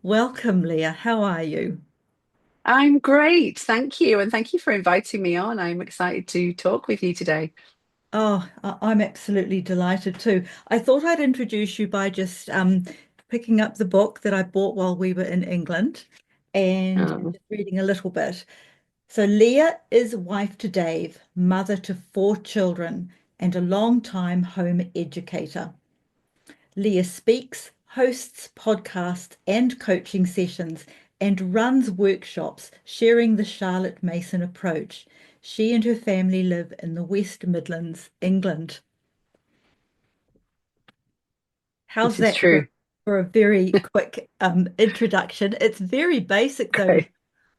Welcome, Leah. How are you? I'm great, thank you. And thank you for inviting me on. I'm excited to talk with you today. Oh, I'm absolutely delighted too. I thought I'd introduce you by just picking up the book that I bought while we were in England and Um, just reading a little bit. So, Leah is wife to Dave, mother to four children, and a long-time home educator. Leah speaks, hosts podcasts and coaching sessions, and runs workshops sharing the Charlotte Mason approach. She and her family live in the West Midlands, England. How's this is that for, true. for a very quick introduction? It's very basic though. Great.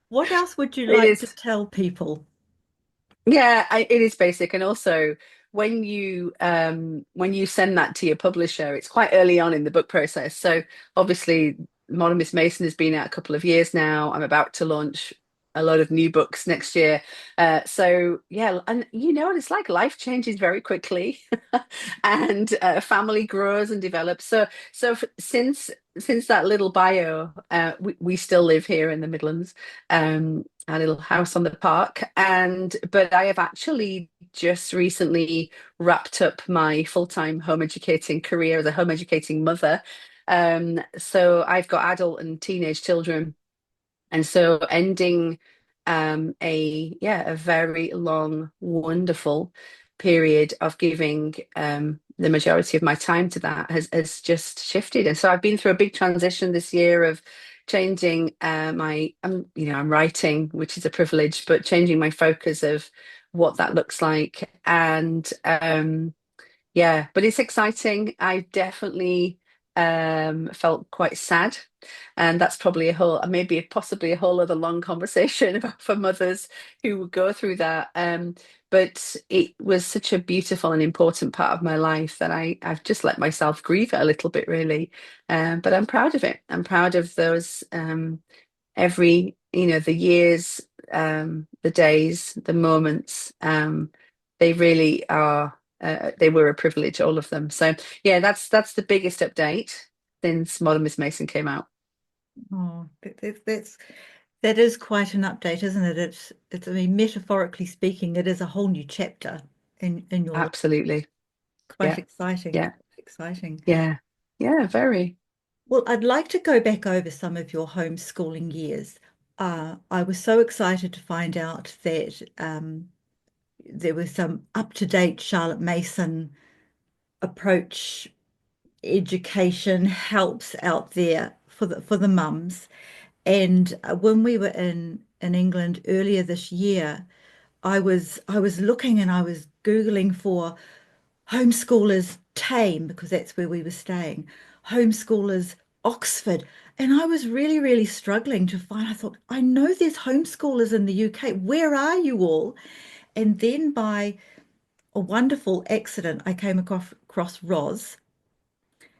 What else would you It like to is. tell people? Yeah, it is basic. And also when you send that to your publisher, it's quite early on in the book process. So obviously Modern Miss Mason has been out a couple of years now. I'm about to launch a lot of new books next year. So yeah, and you know what it's like, life changes very quickly and family grows and develops. So since that little bio, we still live here in the Midlands. Our little house on the park. And but I have actually just recently wrapped up my full-time home educating career as a home educating mother. So I've got adult and teenage children, and so ending a very long, wonderful period of giving the majority of my time to that has just shifted. And so I've been through a big transition this year of changing I'm writing, which is a privilege, but changing my focus of what that looks like. And yeah, but it's exciting. I definitely felt quite sad, and that's probably possibly a whole other long conversation about for mothers who would go through that. But it was such a beautiful and important part of my life that I've just let myself grieve it a little bit, really. But I'm proud of it. I'm proud of those the years, the days, the moments. They really are. They were a privilege, all of them. So yeah, that's the biggest update since Modern Miss Mason came out. Oh, that is quite an update, isn't it? I mean, metaphorically speaking, it is a whole new chapter in your life. Absolutely. Quite Yeah. exciting. Yeah. Quite exciting. Yeah. Yeah. Very. Well, I'd like to go back over some of your homeschooling years. I was so excited to find out that there was some up-to-date Charlotte Mason approach education helps out there for the mums. And when we were in England earlier this year, I was looking and I was Googling for homeschoolers Tame because that's where we were staying, homeschoolers Oxford. And I was really, really struggling to find. I thought, I know there's homeschoolers in the UK. Where are you all? And then by a wonderful accident, I came across Roz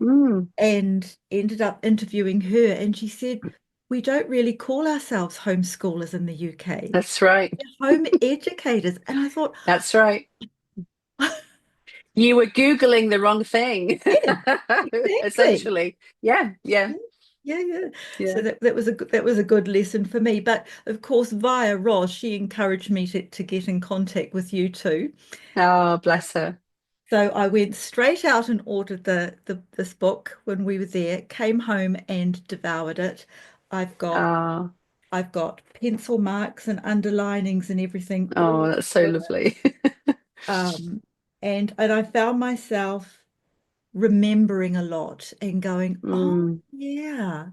Mm, and ended up interviewing her. And she said, we don't really call ourselves homeschoolers in the UK. that's right. We're home educators. And I thought, That's right. You were Googling the wrong thing, yeah, exactly. essentially. Yeah. Yeah. Yeah, yeah. So Yeah. that was a good lesson for me. But of course, via Roz, she encouraged me to get in contact with you too. Oh, bless her. So I went straight out and ordered this book when we were there, came home and devoured it. I've got Oh, I've got pencil marks and underlinings and everything oh, all that's so over it. lovely. And I found myself remembering a lot and going, oh Mm, yeah.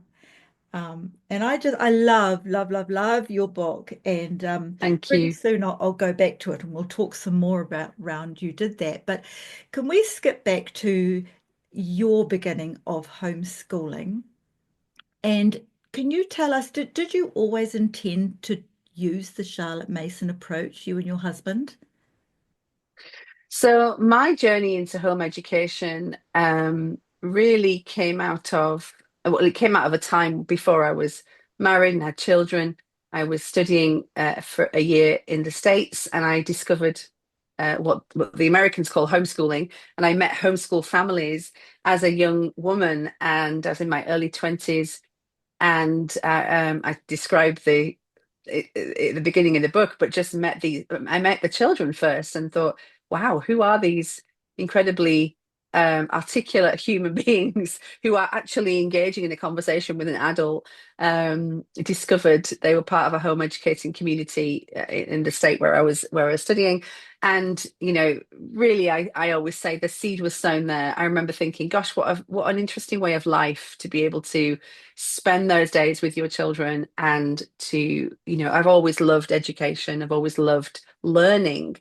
And I love, love, love, love your book. And thank pretty you. soon I'll go back to it and we'll talk some more about round you did that. But can we skip back to your beginning of homeschooling? And can you tell us, did you always intend to use the Charlotte Mason approach, you and your husband? So my journey into home education really it came out of a time before I was married and had children. I was studying for a year in the States, and I discovered what the Americans call homeschooling. And I met homeschool families as a young woman, and I was in my early 20s. And I described at the beginning of the book, but just I met the children first and thought, wow, who are these incredibly articulate human beings who are actually engaging in a conversation with an adult? Discovered they were part of a home educating community in the state where I was studying. And, really, I always say the seed was sown there. I remember thinking, gosh, what an interesting way of life to be able to spend those days with your children and I've always loved education. I've always loved learning.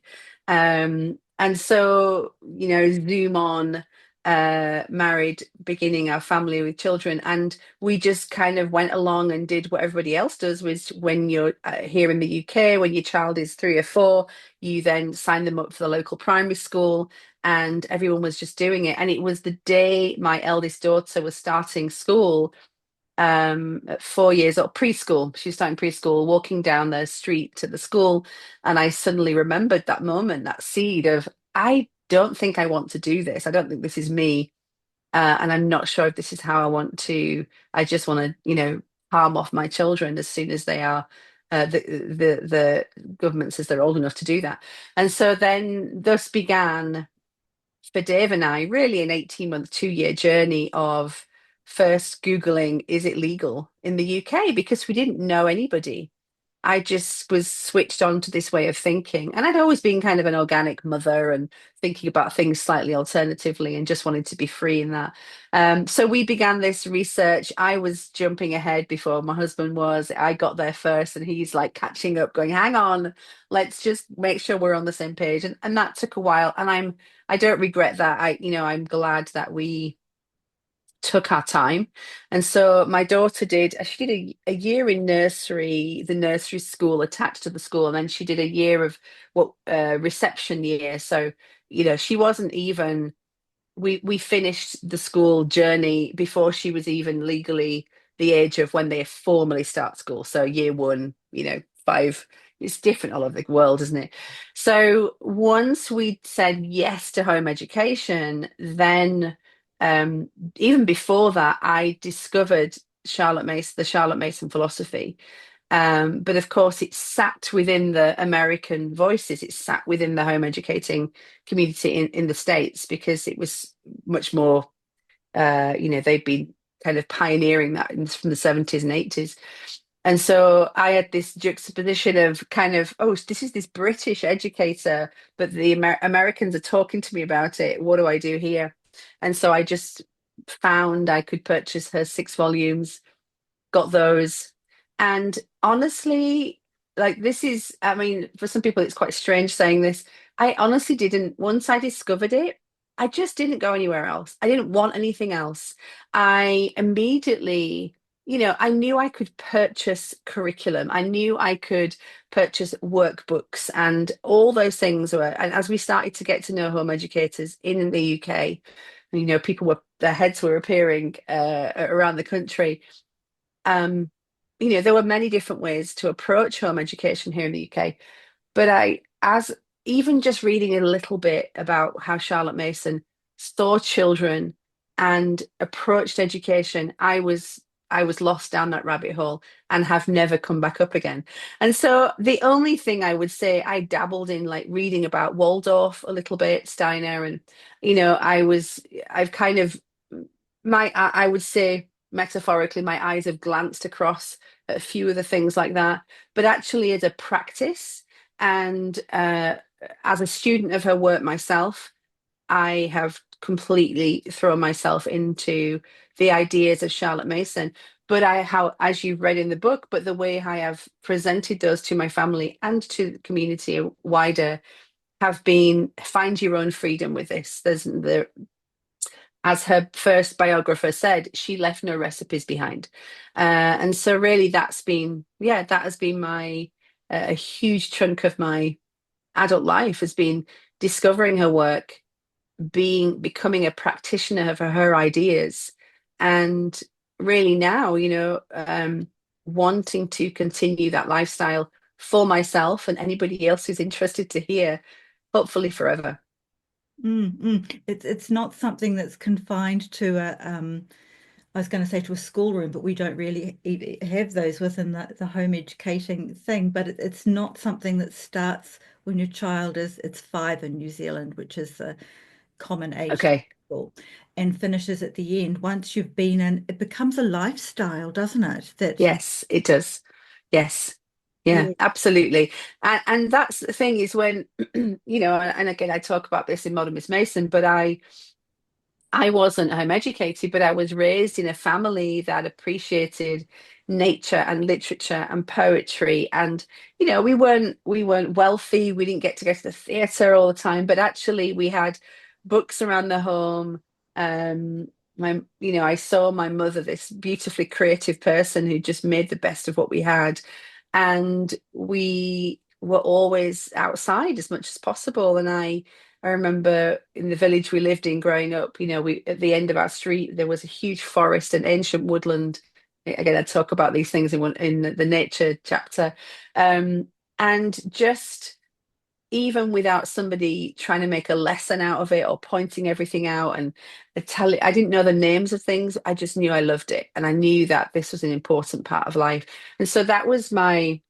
And so, Zoom on, married, beginning our family with children. And we just kind of went along and did what everybody else does, was when you're here in the UK, when your child is 3 or 4, you then sign them up for the local primary school, and everyone was just doing it. And it was the day my eldest daughter was starting school, at 4 years old, preschool. She was starting preschool, walking down the street to the school. And I suddenly remembered that moment, that seed of, I don't think I want to do this. I don't think this is me. And I'm not sure if this is how I want to. I just want to, palm off my children as soon as they are. The government says they're old enough to do that. And so then thus began, for Dave and I, really an 18-month, 2-year journey of first Googling, is it legal in the UK? Because we didn't know anybody. I just was switched on to this way of thinking. And I'd always been kind of an organic mother and thinking about things slightly alternatively and just wanted to be free in that. So we began this research. I was jumping ahead before my husband was. I got there first and he's like catching up, going, hang on, let's just make sure we're on the same page. And that took a while. And I don't regret that. I'm glad that we took our time. And so my daughter she did a year in nursery, the nursery school attached to the school, and then she did a year of what reception year. So, she wasn't even we finished the school journey before she was even legally the age of when they formally start school. So year one, 5. It's different all over the world, isn't it? So once we said yes to home education, then um, even before that, I discovered the Charlotte Mason philosophy. But of course, it sat within the American voices. It sat within the home educating community in the States, because it was much more, they'd been kind of pioneering that from the 70s and 80s. And so I had this juxtaposition of kind of, oh, this is this British educator, but the Americans are talking to me about it. What do I do here? And so I just found I could purchase her 6 volumes, got those. And honestly, like, this is, I mean, for some people, it's quite strange saying this. I honestly didn't, once I discovered it, I just didn't go anywhere else. I didn't want anything else. I immediately, I knew I could purchase curriculum. I knew I could purchase workbooks, and all those things were, and as we started to get to know home educators in the UK, their heads were appearing around the country. um, there were many different ways to approach home education here in the UK. But as even just reading a little bit about how Charlotte Mason saw children and approached education, I was lost down that rabbit hole and have never come back up again. And so the only thing I would say, I dabbled in, like, reading about Waldorf a little bit, Steiner, and I've kind of, I would say, metaphorically, my eyes have glanced across at a few of the things like that. But actually, as a practice and as a student of her work myself, I have completely thrown myself into the ideas of Charlotte Mason. But as you've read in the book, but the way I have presented those to my family and to the community wider have been, find your own freedom with this. As her first biographer said, she left no recipes behind. And so really that has been a huge chunk of my adult life, has been discovering her work, becoming a practitioner of her ideas, and really now, wanting to continue that lifestyle for myself and anybody else who's interested to hear, hopefully forever. It's not something that's confined to I was going to say to a schoolroom, but we don't really have those within the home educating thing. But it's not something that starts when your child it's 5 in New Zealand, which is the common age to Okay. school, and finishes at the end. Once you've been in, it becomes a lifestyle, doesn't it? That Yes, it does. Yes. Yeah, yeah, absolutely. And that's the thing is when, and again, I talk about this in Modern Miss Mason, but I wasn't home educated, but I was raised in a family that appreciated nature and literature and poetry. And we weren't wealthy. We didn't get to go to the theatre all the time, but actually we had books around the home. Um, I saw my mother, this beautifully creative person who just made the best of what we had, and we were always outside as much as possible. And I remember in the village we lived in growing up, we at the end of our street there was a huge forest and ancient woodland. Again, I talk about these things in the nature chapter, um, and just even without somebody trying to make a lesson out of it or pointing everything out and I didn't know the names of things. I just knew I loved it, and I knew that this was an important part of life. And so that was the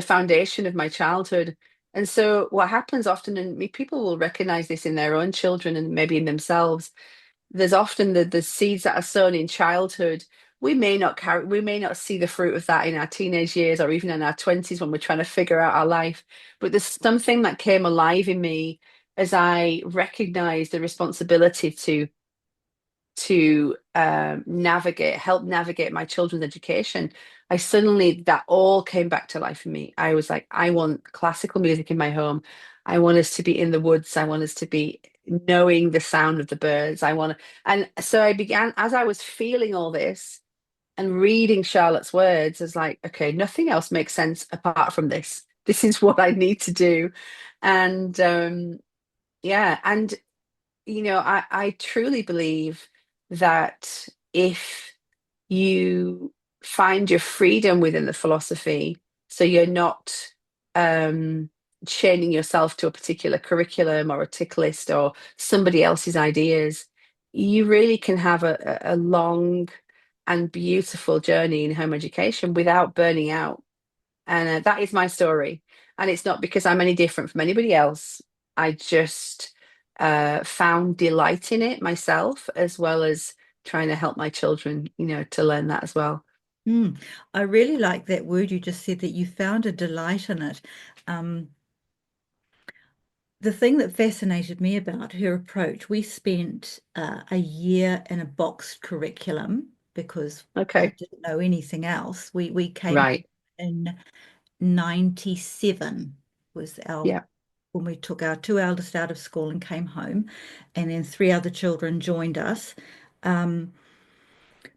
foundation of my childhood. And so what happens often, and people will recognize this in their own children and maybe in themselves, there's often the seeds that are sown in childhood. We may not see the fruit of that in our teenage years or even in our 20s when we're trying to figure out our life. But there's something that came alive in me as I recognized the responsibility to help navigate my children's education. I suddenly, that all came back to life for me. I was like, I want classical music in my home. I want us to be in the woods. I want us to be knowing the sound of the birds. And so I began, as I was feeling all this and reading Charlotte's words, as like, okay, nothing else makes sense apart from this. This is what I need to do. And yeah, and I truly believe that if you find your freedom within the philosophy, so you're not um, chaining yourself to a particular curriculum or a tick list or somebody else's ideas, you really can have a long and beautiful journey in home education without burning out. And that is my story. And it's not because I'm any different from anybody else. I just found delight in it myself, as well as trying to help my children, to learn that as well. mm. I really like that word you just said that you found a delight in it. Um, the thing that fascinated me about her approach, we spent a year in a boxed curriculum because I Okay. didn't know anything else. We came Right. in 97 was our Yeah. when we took our two eldest out of school and came home, and then three other children joined us. Um,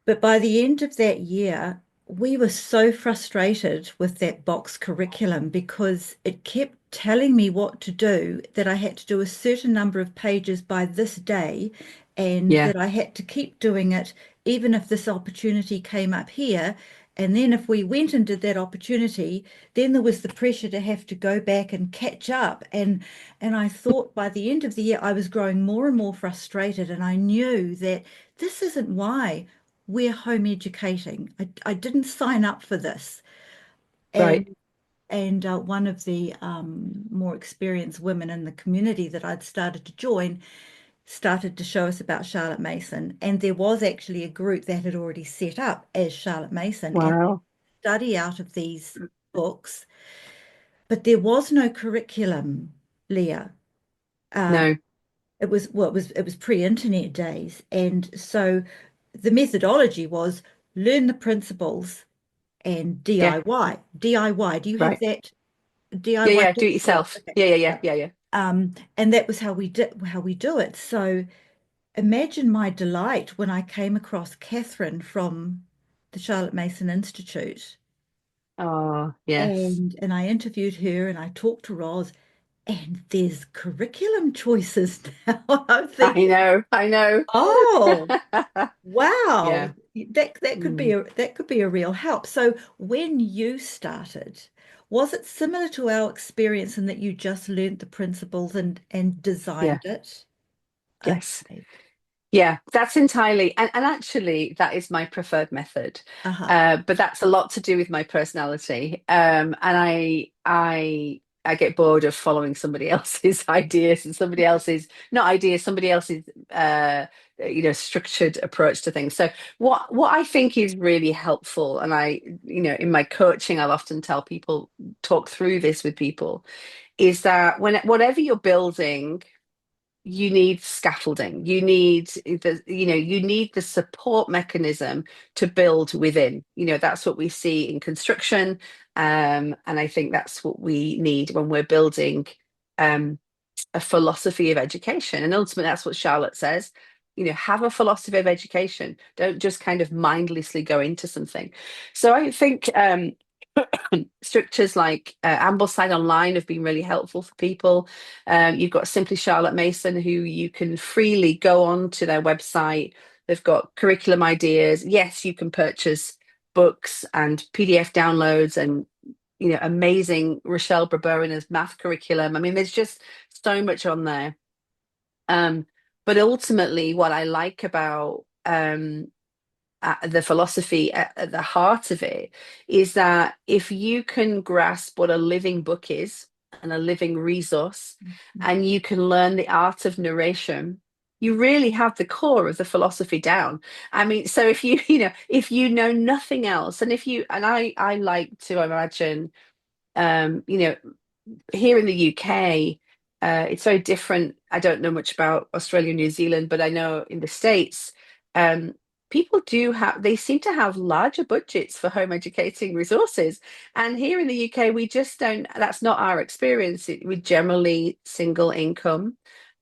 but by the end of that year, we were so frustrated with that box curriculum because it kept telling me what to do, that I had to do a certain number of pages by this day, and Yeah. that I had to keep doing it even if this opportunity came up here. And then if we went and did that opportunity, then there was the pressure to have to go back and catch up. And I thought by the end of the year, I was growing more and more frustrated, and I knew that this isn't why we're home educating. I didn't sign up for this. Right. And one of the more experienced women in the community that I'd started to join started to show us about Charlotte Mason. And there was actually a group that had already set up as Charlotte Mason and Wow. study out of these books. But there was no curriculum, Leah. Um, No. it was pre-internet days. And so the methodology was learn the principles and Yeah. DIY. DIY. Do you have Right. that Yeah. DIY Yeah. Do book? it Yeah. yourself. Okay. Yeah. Yeah. Yeah. Yeah. Yeah. Yeah. And that was how we do it. So imagine my delight when I came across Catherine from the Charlotte Mason Institute, Oh, yes. and I interviewed her and I talked to Roz, and there's curriculum choices now. I'm I thinking, know. I know. oh, wow, Yeah. that could be Mm. a real help. So when you started, was it similar to our experience in that you just learned the principles and Yeah. designed it? Yes. Okay. Yeah, that's entirely, and actually, that is my preferred method. Uh-huh. But that's a lot to do with my personality. And I get bored of following somebody else's ideas and somebody else's, not ideas, somebody else's, structured approach to things. So what I think is really helpful, and in my coaching, I'll often tell people, talk through this with people, is that whatever you're building, you need scaffolding, you need the support mechanism to build within. That's what we see in construction, and I think that's what we need when we're building um, a philosophy of education. And ultimately that's what Charlotte says. Have a philosophy of education, don't just kind of mindlessly go into something. So I think structures like Ambleside Online have been really helpful for people. You've got Simply Charlotte Mason, who you can freely go on to their website. They've got curriculum ideas. Yes, you can purchase books and PDF downloads and amazing Rochelle Braberina's math curriculum. I mean, there's just so much on there. Um, but ultimately, what I like about the philosophy at the heart of it is that if you can grasp what a living book is and a living resource, Mhm. and you can learn the art of narration, you really have the core of the philosophy down. I mean, so if you if you know nothing else, and if you and I like to imagine, um you know here in the UK, it's very different. I don't know much about Australia and New Zealand, but I know in the States, um, they seem to have larger budgets for home educating resources. And here in the UK, we just don't, that's not our experience. We're generally single income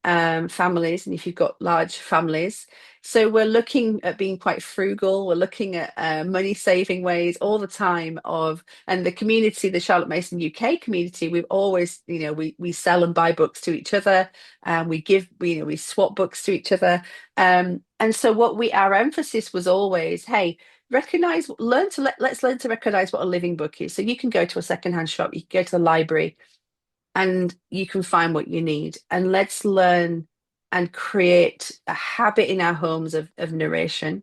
families, and if you've got large families. So we're looking at being quite frugal. We're looking at money saving ways all the time and the community, the Charlotte Mason UK community, we've always, we sell and buy books to each other, and we swap books to each other. And so our emphasis was always, hey, let's learn to recognize what a living book is. So you can go to a secondhand shop, you can go to the library, and you can find what you need. And let's learn and create a habit in our homes of narration,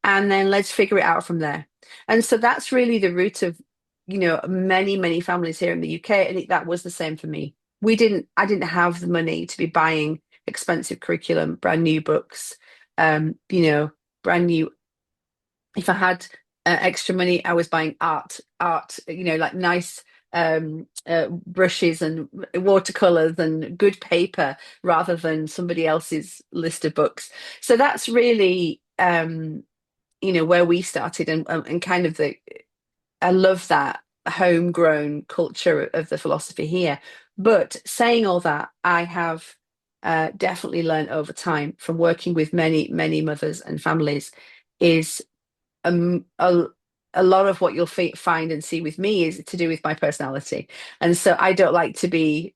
and then let's figure it out from there. And so that's really the root of many families here in the UK, and that was the same for me. I didn't have the money to be buying expensive curriculum, brand new books, brand new. If I had extra money, I was buying art, like nice brushes and watercolors and good paper, rather than somebody else's list of books. So that's really where we started, and kind of I love that homegrown culture of the philosophy here. But saying all that, I have definitely learned over time from working with many mothers and families, is um, a, a lot of what you'll find and see with me is to do with my personality. And so I don't like to be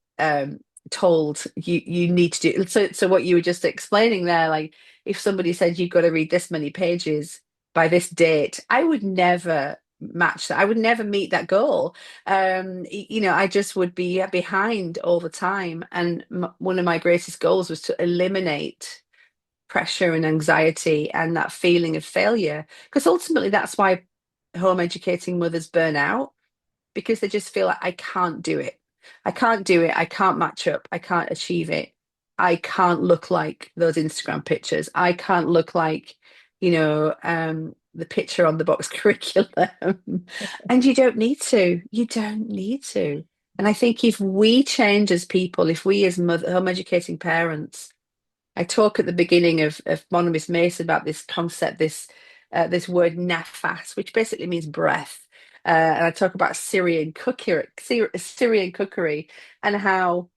told you need to do. So what you were just explaining there, like if somebody said you've got to read this many pages by this date, I would never match that. I would never meet that goal. I just would be behind all the time. And one of my greatest goals was to eliminate pressure and anxiety and that feeling of failure, because ultimately that's why home educating mothers burn out, because they just feel like, I can't do it, I can't match up, I can't achieve it, I can't look like those Instagram pictures, I can't look like the picture on the box curriculum. And you don't need to. And I think if we change as people, if we as home educating parents, I talk at the beginning of Monomus Mason about this concept, this word nafas, which basically means breath. And I talk about Syrian cookery, and how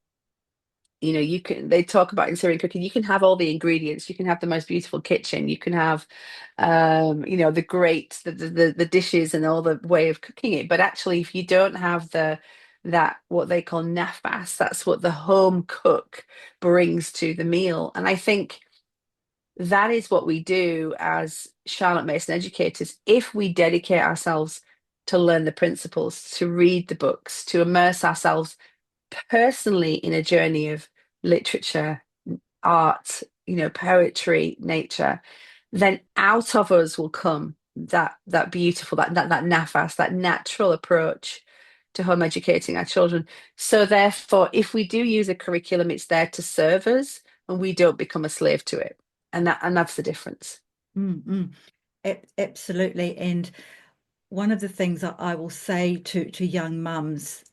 they talk about in Syrian cooking, you can have all the ingredients, you can have the most beautiful kitchen, you can have the great the dishes and all the way of cooking it. But actually, if you don't have that what they call nafas, that's what the home cook brings to the meal. And I think that is what we do as Charlotte Mason educators, if we dedicate ourselves to learn the principles, to read the books, to immerse ourselves personally in a journey of literature, art, poetry, nature, then out of us will come that beautiful, that nafas, that natural approach to home educating our children. So therefore, if we do use a curriculum, it's there to serve us and we don't become a slave to it. And that's the difference. Mm. Absolutely. And one of the things that I will say to young mums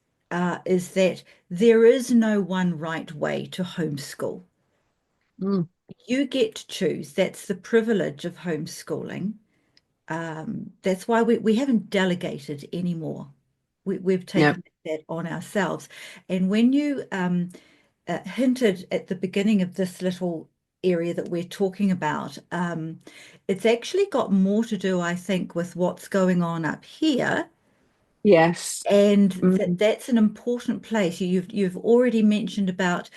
is that there is no one right way to homeschool. Mm, You get to choose. That's the privilege of homeschooling. That's why we haven't delegated anymore. We've no. taken that on ourselves. And when you hinted at the beginning of this little area that we're talking about, it's actually got more to do, I think, with what's going on up here. Yes. And Mm, that's an important place. You've already mentioned about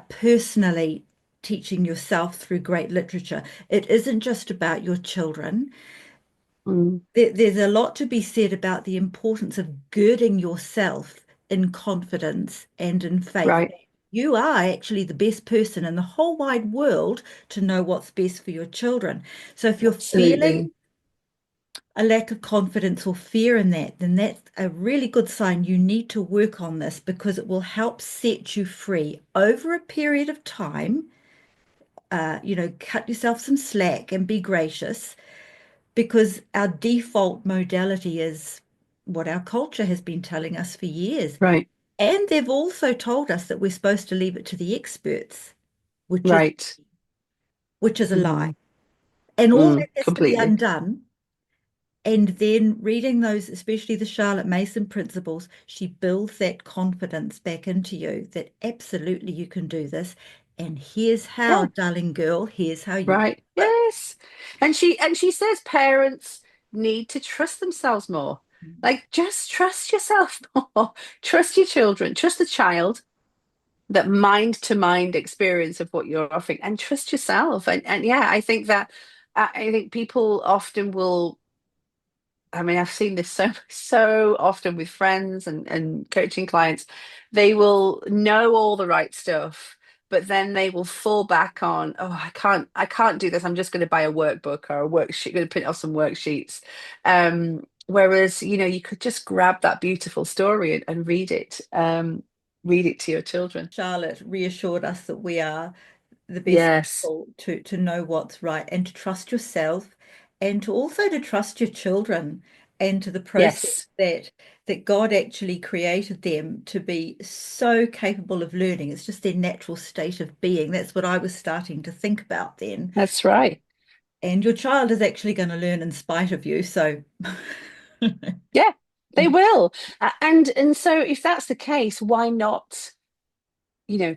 personally teaching yourself through great literature. It isn't just about your children. mm, There's a lot to be said about the importance of girding yourself in confidence and in faith. right. You are actually the best person in the whole wide world to know what's best for your children. So if you're feeling Absolutely. a lack of confidence or fear in that, then that's a really good sign you need to work on this because it will help set you free over a period of time. Cut yourself some slack and be gracious because our default modality is what our culture has been telling us for years. Right. And they've also told us that we're supposed to leave it to the experts, which is Right. which is a lie. Mm, And all that has to be completely. undone. And then reading those, especially the Charlotte Mason principles, she builds that confidence back into you that absolutely you can do this. And here's how, Yeah. darling girl, here's how you Right. do it. Yes. And she says parents need to trust themselves more. Like just trust yourself more. Trust your children. Trust the child, that mind to mind experience of what you're offering, and trust yourself. And yeah, I think that I think people often will. I mean, I've seen this so often with friends and coaching clients. They will know all the right stuff, but then they will fall back on, oh, I can't do this. I'm just going to buy a workbook or a worksheet, going to print off some worksheets. Whereas, you could just grab that beautiful story and read it to your children. Charlotte reassured us that we are the best Yes, people to know what's right and to trust yourself and to also to trust your children and to the process yes, that God actually created them to be so capable of learning. It's just their natural state of being. That's what I was starting to think about then. that's right. And your child is actually going to learn in spite of you. So Yeah, they will. And so if that's the case, why not?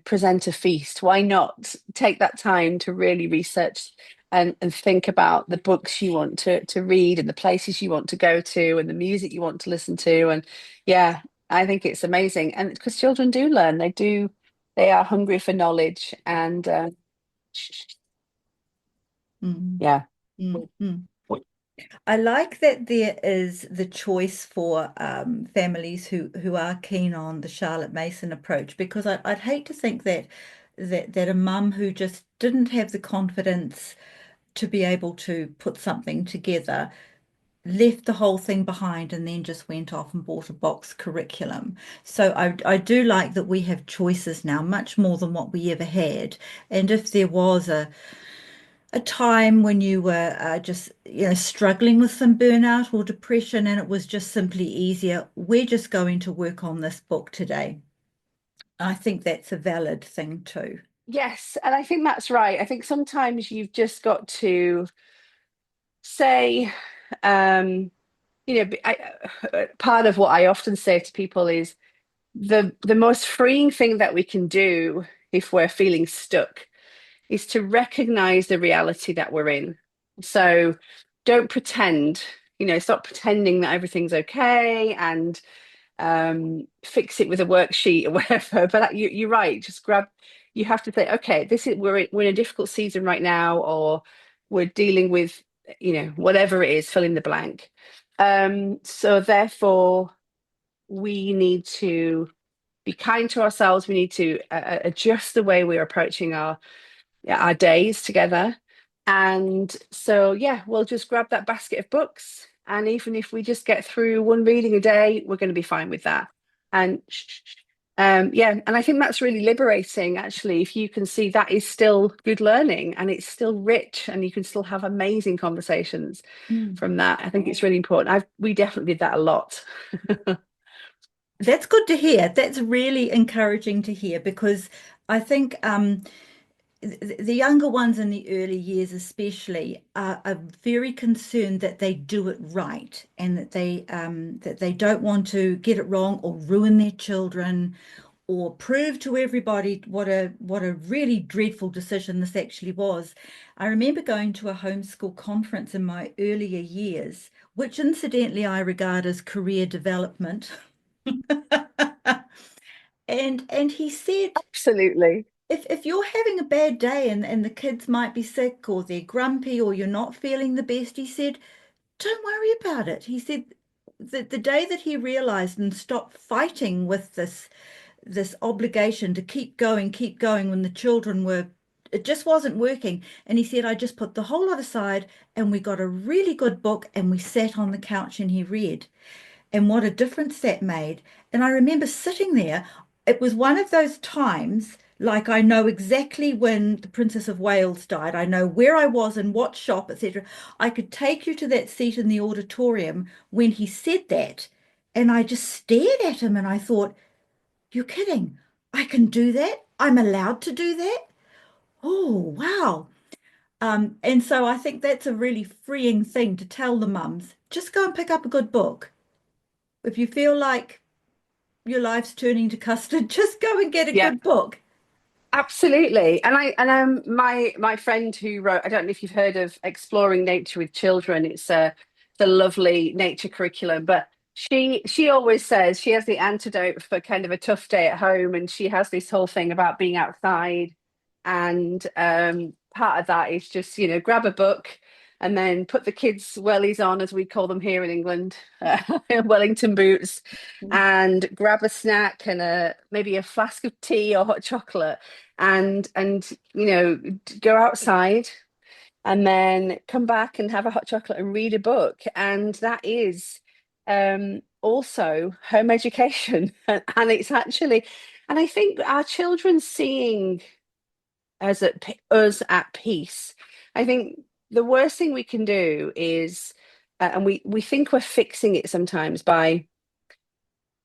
Present a feast. Why not take that time to really research and think about the books you want to read and the places you want to go to and the music you want to listen to? And yeah, I think it's amazing. And because children do learn, they are hungry for knowledge. And mm, yeah. mm. I like that there is the choice for families who are keen on the Charlotte Mason approach because I'd hate to think that a mum who just didn't have the confidence to be able to put something together left the whole thing behind and then just went off and bought a box curriculum. So I do like that we have choices now, much more than what we ever had. And if there was a time when you were just struggling with some burnout or depression and it was just simply easier, we're just going to work on this book today. I think that's a valid thing too. Yes, and I think that's right. I think sometimes you've just got to say, part of what I often say to people is the most freeing thing that we can do if we're feeling stuck is to recognize the reality that we're in. So don't pretend, stop pretending that everything's okay and fix it with a worksheet or whatever. But you're right. You have to say, okay, we're in a difficult season right now, or we're dealing with, whatever it is, fill in the blank. So therefore, we need to be kind to ourselves. We need to adjust the way we're approaching our days together. And so, yeah, we'll just grab that basket of books. And even if we just get through one reading a day, we're going to be fine with that. And yeah, and I think that's really liberating, actually, if you can see that is still good learning and it's still rich and you can still have amazing conversations Mm. from that. I think it's really important. We definitely did that a lot. That's good to hear. That's really encouraging to hear because I think the younger ones in the early years especially are very concerned that they do it right and that they don't want to get it wrong or ruin their children or prove to everybody what a really dreadful decision this actually was. I remember going to a homeschool conference in my earlier years, which incidentally I regard as career development. And he said, Absolutely. if you're having a bad day and the kids might be sick or they're grumpy or you're not feeling the best, he said, don't worry about it. He said the day that he realized and stopped fighting with this obligation to keep going when the children were, it just wasn't working. And he said, I just put the whole lot aside and we got a really good book and we sat on the couch and he read. And what a difference that made. And I remember sitting there. It was one of those times, like I know exactly when the Princess of Wales died. I know where I was and what shop, etc. I could take you to that seat in the auditorium when he said that. And I just stared at him and I thought, you're kidding. I can do that. I'm allowed to do that. Oh, wow. And so I think that's a really freeing thing to tell the mums. Just go and pick up a good book. If you feel like your life's turning to custard, just go and get a Yeah. good book. Absolutely. And my friend who wrote, I don't know if you've heard of Exploring Nature with Children. It's a lovely nature curriculum, but she always says she has the antidote for kind of a tough day at home, and she has this whole thing about being outside. And part of that is just, grab a book and then put the kids' wellies on, as we call them here in England, Wellington boots, and grab a snack and maybe a flask of tea or hot chocolate and go outside and then come back and have a hot chocolate and read a book, and that is also home education. And it's actually, and I think our children seeing us at peace, I think the worst thing we can do is and we think we're fixing it sometimes by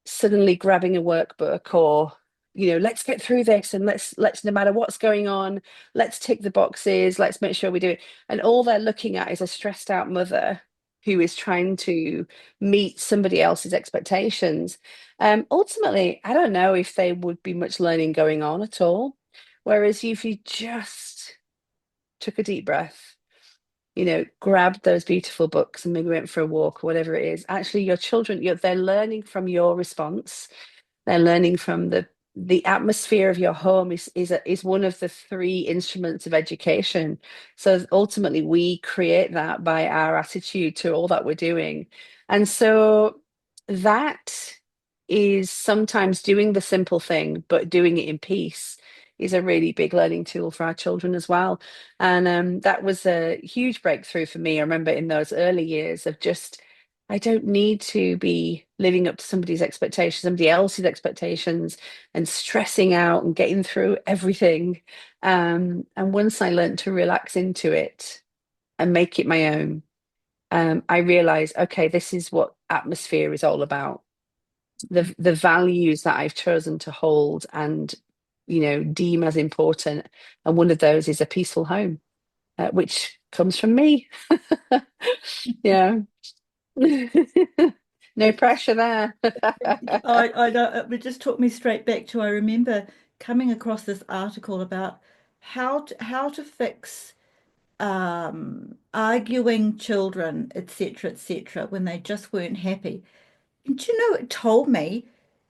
suddenly grabbing a workbook, or let's get through this and let's no matter what's going on, let's tick the boxes, let's make sure we do it. And all they're looking at is a stressed out mother who is trying to meet somebody else's expectations. Ultimately, I don't know if they would be much learning going on at all. Whereas if you just took a deep breath, grabbed those beautiful books and maybe went for a walk or whatever it is, actually your children, they're learning from your response. They're learning from the atmosphere of your home is one of the three instruments of education. So ultimately, we create that by our attitude to all that we're doing. And so that is sometimes doing the simple thing, but doing it in peace is a really big learning tool for our children as well. And that was a huge breakthrough for me. I remember in those early years of just, I don't need to be living up to somebody's expectations, somebody else's expectations, and stressing out and getting through everything. And once I learned to relax into it and make it my own, I realized, okay, this is what atmosphere is all about. The values that I've chosen to hold and deem as important, and one of those is a peaceful home, which comes from me. Yeah. No It just, pressure there. I know it just took me straight back to I remember coming across this article about how to fix arguing children, etc., etc., when they just weren't happy. And do you know, it told me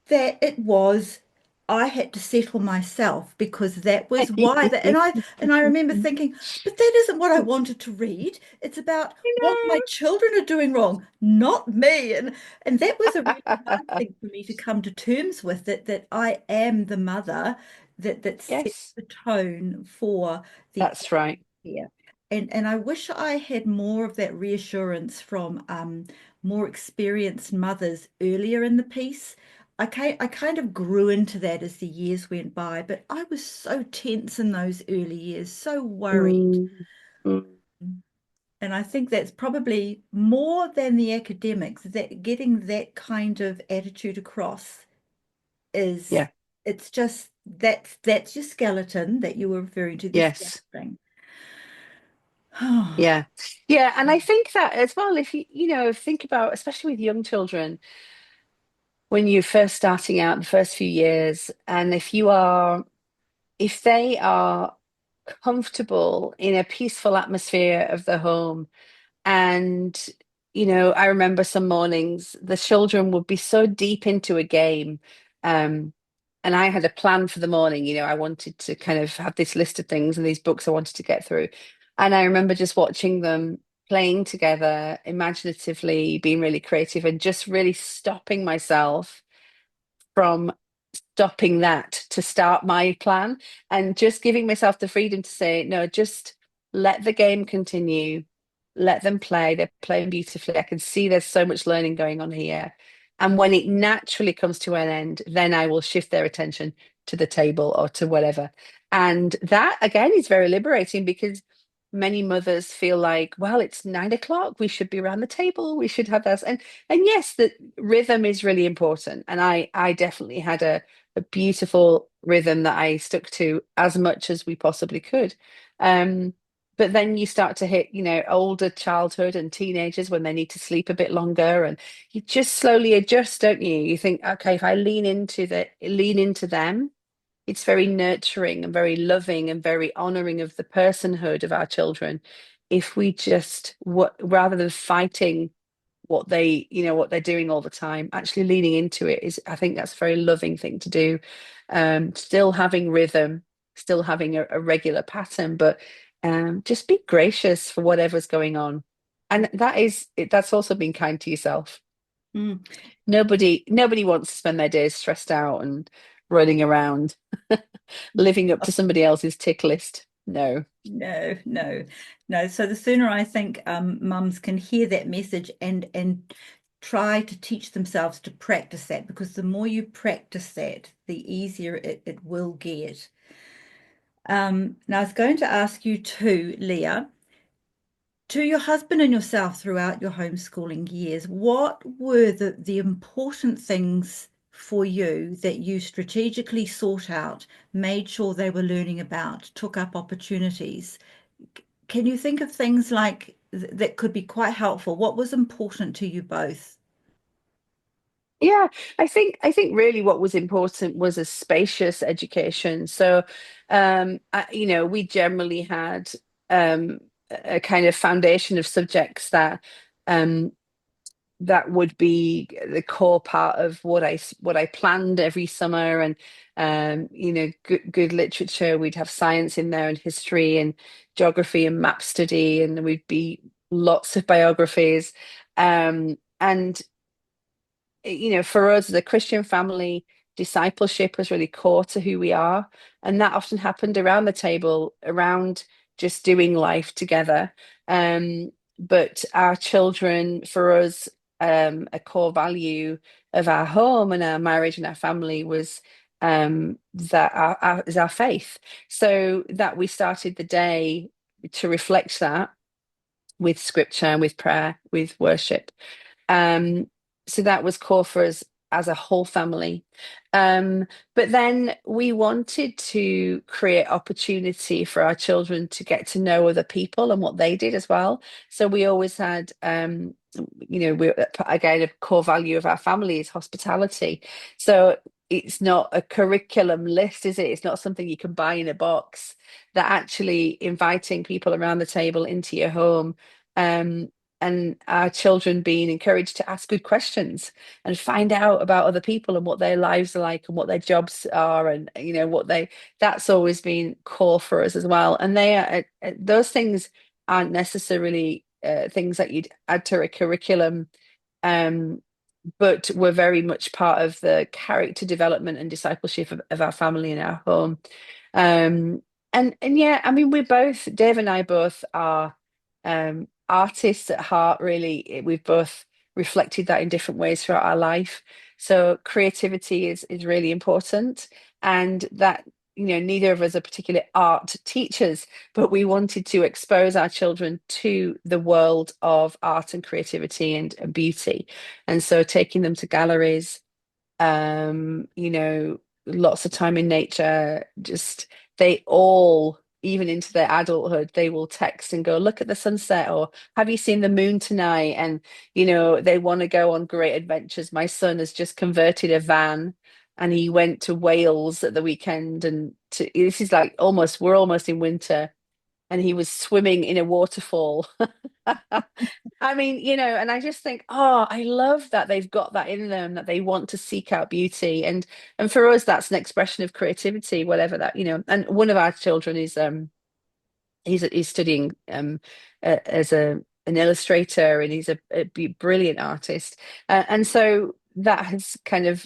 that it was I had to settle myself because that was why that and I remember thinking, but that isn't what I wanted to read. It's about what my children are doing wrong, not me. And that was a really hard thing for me to come to terms with that I am the mother that sets Yes, the tone for the that's right. atmosphere. And I wish I had more of that reassurance from more experienced mothers earlier in the piece. I kind of grew into that as the years went by, but I was so tense in those early years, so worried. Mm, mm, And I think that's probably more than the academics, that getting that kind of attitude across is, yeah, it's just that's your skeleton that you were referring to, the yes. skeleton. Yeah. Yeah. And I think that as well, if you think about, especially with young children, when you're first starting out the first few years, and if they are comfortable in a peaceful atmosphere of the home, and, I remember some mornings the children would be so deep into a game. Um, and I had a plan for the morning. I wanted to kind of have this list of things and these books I wanted to get through. And I remember just watching them playing together, imaginatively, being really creative, and just really stopping myself from stopping that to start my plan, and just giving myself the freedom to say, no, just let the game continue. Let them play. They're playing beautifully. I can see there's so much learning going on here. And when it naturally comes to an end, then I will shift their attention to the table or to whatever. And that again is very liberating, because many mothers feel like, well, it's 9 o'clock. We should be around the table. We should have this. And yes, the rhythm is really important. And I definitely had a beautiful rhythm that I stuck to as much as we possibly could. Um, but then you start to hit, older childhood and teenagers, when they need to sleep a bit longer, and you just slowly adjust, don't you? You think, okay, if I lean into them, it's very nurturing and very loving and very honoring of the personhood of our children. If we just, rather than fighting what they're doing all the time, actually leaning into it, is, I think that's a very loving thing to do. Still having rhythm, still having a regular pattern, but just be gracious for whatever's going on. And that's also being kind to yourself. Mm. Nobody wants to spend their days stressed out and running around, living up to somebody else's tick list. No. No, no, no. So the sooner I think mums can hear that message and try to teach themselves to practice that, because the more you practice that, the easier it will get. Now I was going to ask you too, Leah, to your husband and yourself throughout your homeschooling years, what were the important things for you that you strategically sought out, made sure they were learning about, took up opportunities? Can you think of things like that could be quite helpful? What was important to you both? Yeah, I think really what was important was a spacious education. So, we generally had a kind of foundation of subjects um, that would be the core part of what I planned every summer. And good literature. We'd have science in there, and history, and geography, and map study, and we'd be lots of biographies. And for us, the Christian family, discipleship was really core to who we are. And that often happened around the table, around just doing life together. But our children, for us, a core value of our home and our marriage and our family was that is our faith. So that we started the day to reflect that with scripture, with prayer, with worship. Um, so that was core for us as a whole family. But then we wanted to create opportunity for our children to get to know other people and what they did as well. So we always had, we again, a core value of our family is hospitality. So it's not a curriculum list, is it? It's not something you can buy in a box. That actually inviting people around the table into your home, um, and our children being encouraged to ask good questions and find out about other people and what their lives are like and what their jobs are, and that's always been core for us as well. And those things aren't necessarily things that you'd add to a curriculum, um but were very much part of the character development and discipleship of our family and our home. Um, and yeah, I mean, we're both, Dave and I both are artists at heart, really. We've both reflected that in different ways throughout our life. So creativity is really important, and that, neither of us are particular art teachers, but we wanted to expose our children to the world of art and creativity and beauty. And so taking them to galleries, lots of time in nature, just they all, even into their adulthood, they will text and go, look at the sunset, or have you seen the moon tonight? And, they want to go on great adventures. My son has just converted a van and he went to Wales at the weekend, and this is like we're almost in winter, and he was swimming in a waterfall. I mean, and I just think, oh, I love that they've got that in them, that they want to seek out beauty. And for us, that's an expression of creativity, whatever that, and one of our children is he's studying as an illustrator, and he's a brilliant artist. And so that has kind of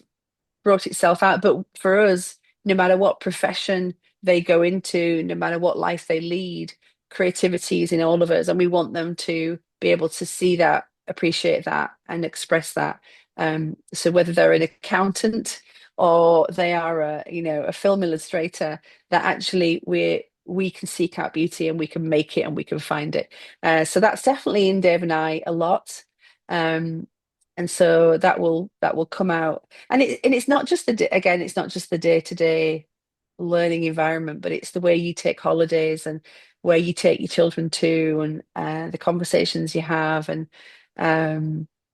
brought itself out. But for us, no matter what profession they go into, no matter what life they lead, creativity is in all of us, and we want them to be able to see that, appreciate that, and express that. So whether they're an accountant or they are a film illustrator, that actually we can seek out beauty and we can make it and we can find it. So that's definitely in Dave and I a lot. Um, and so that will come out, and it's not just again, it's not just the day-to-day learning environment, but it's the way you take holidays and where you take your children to, and the conversations you have. And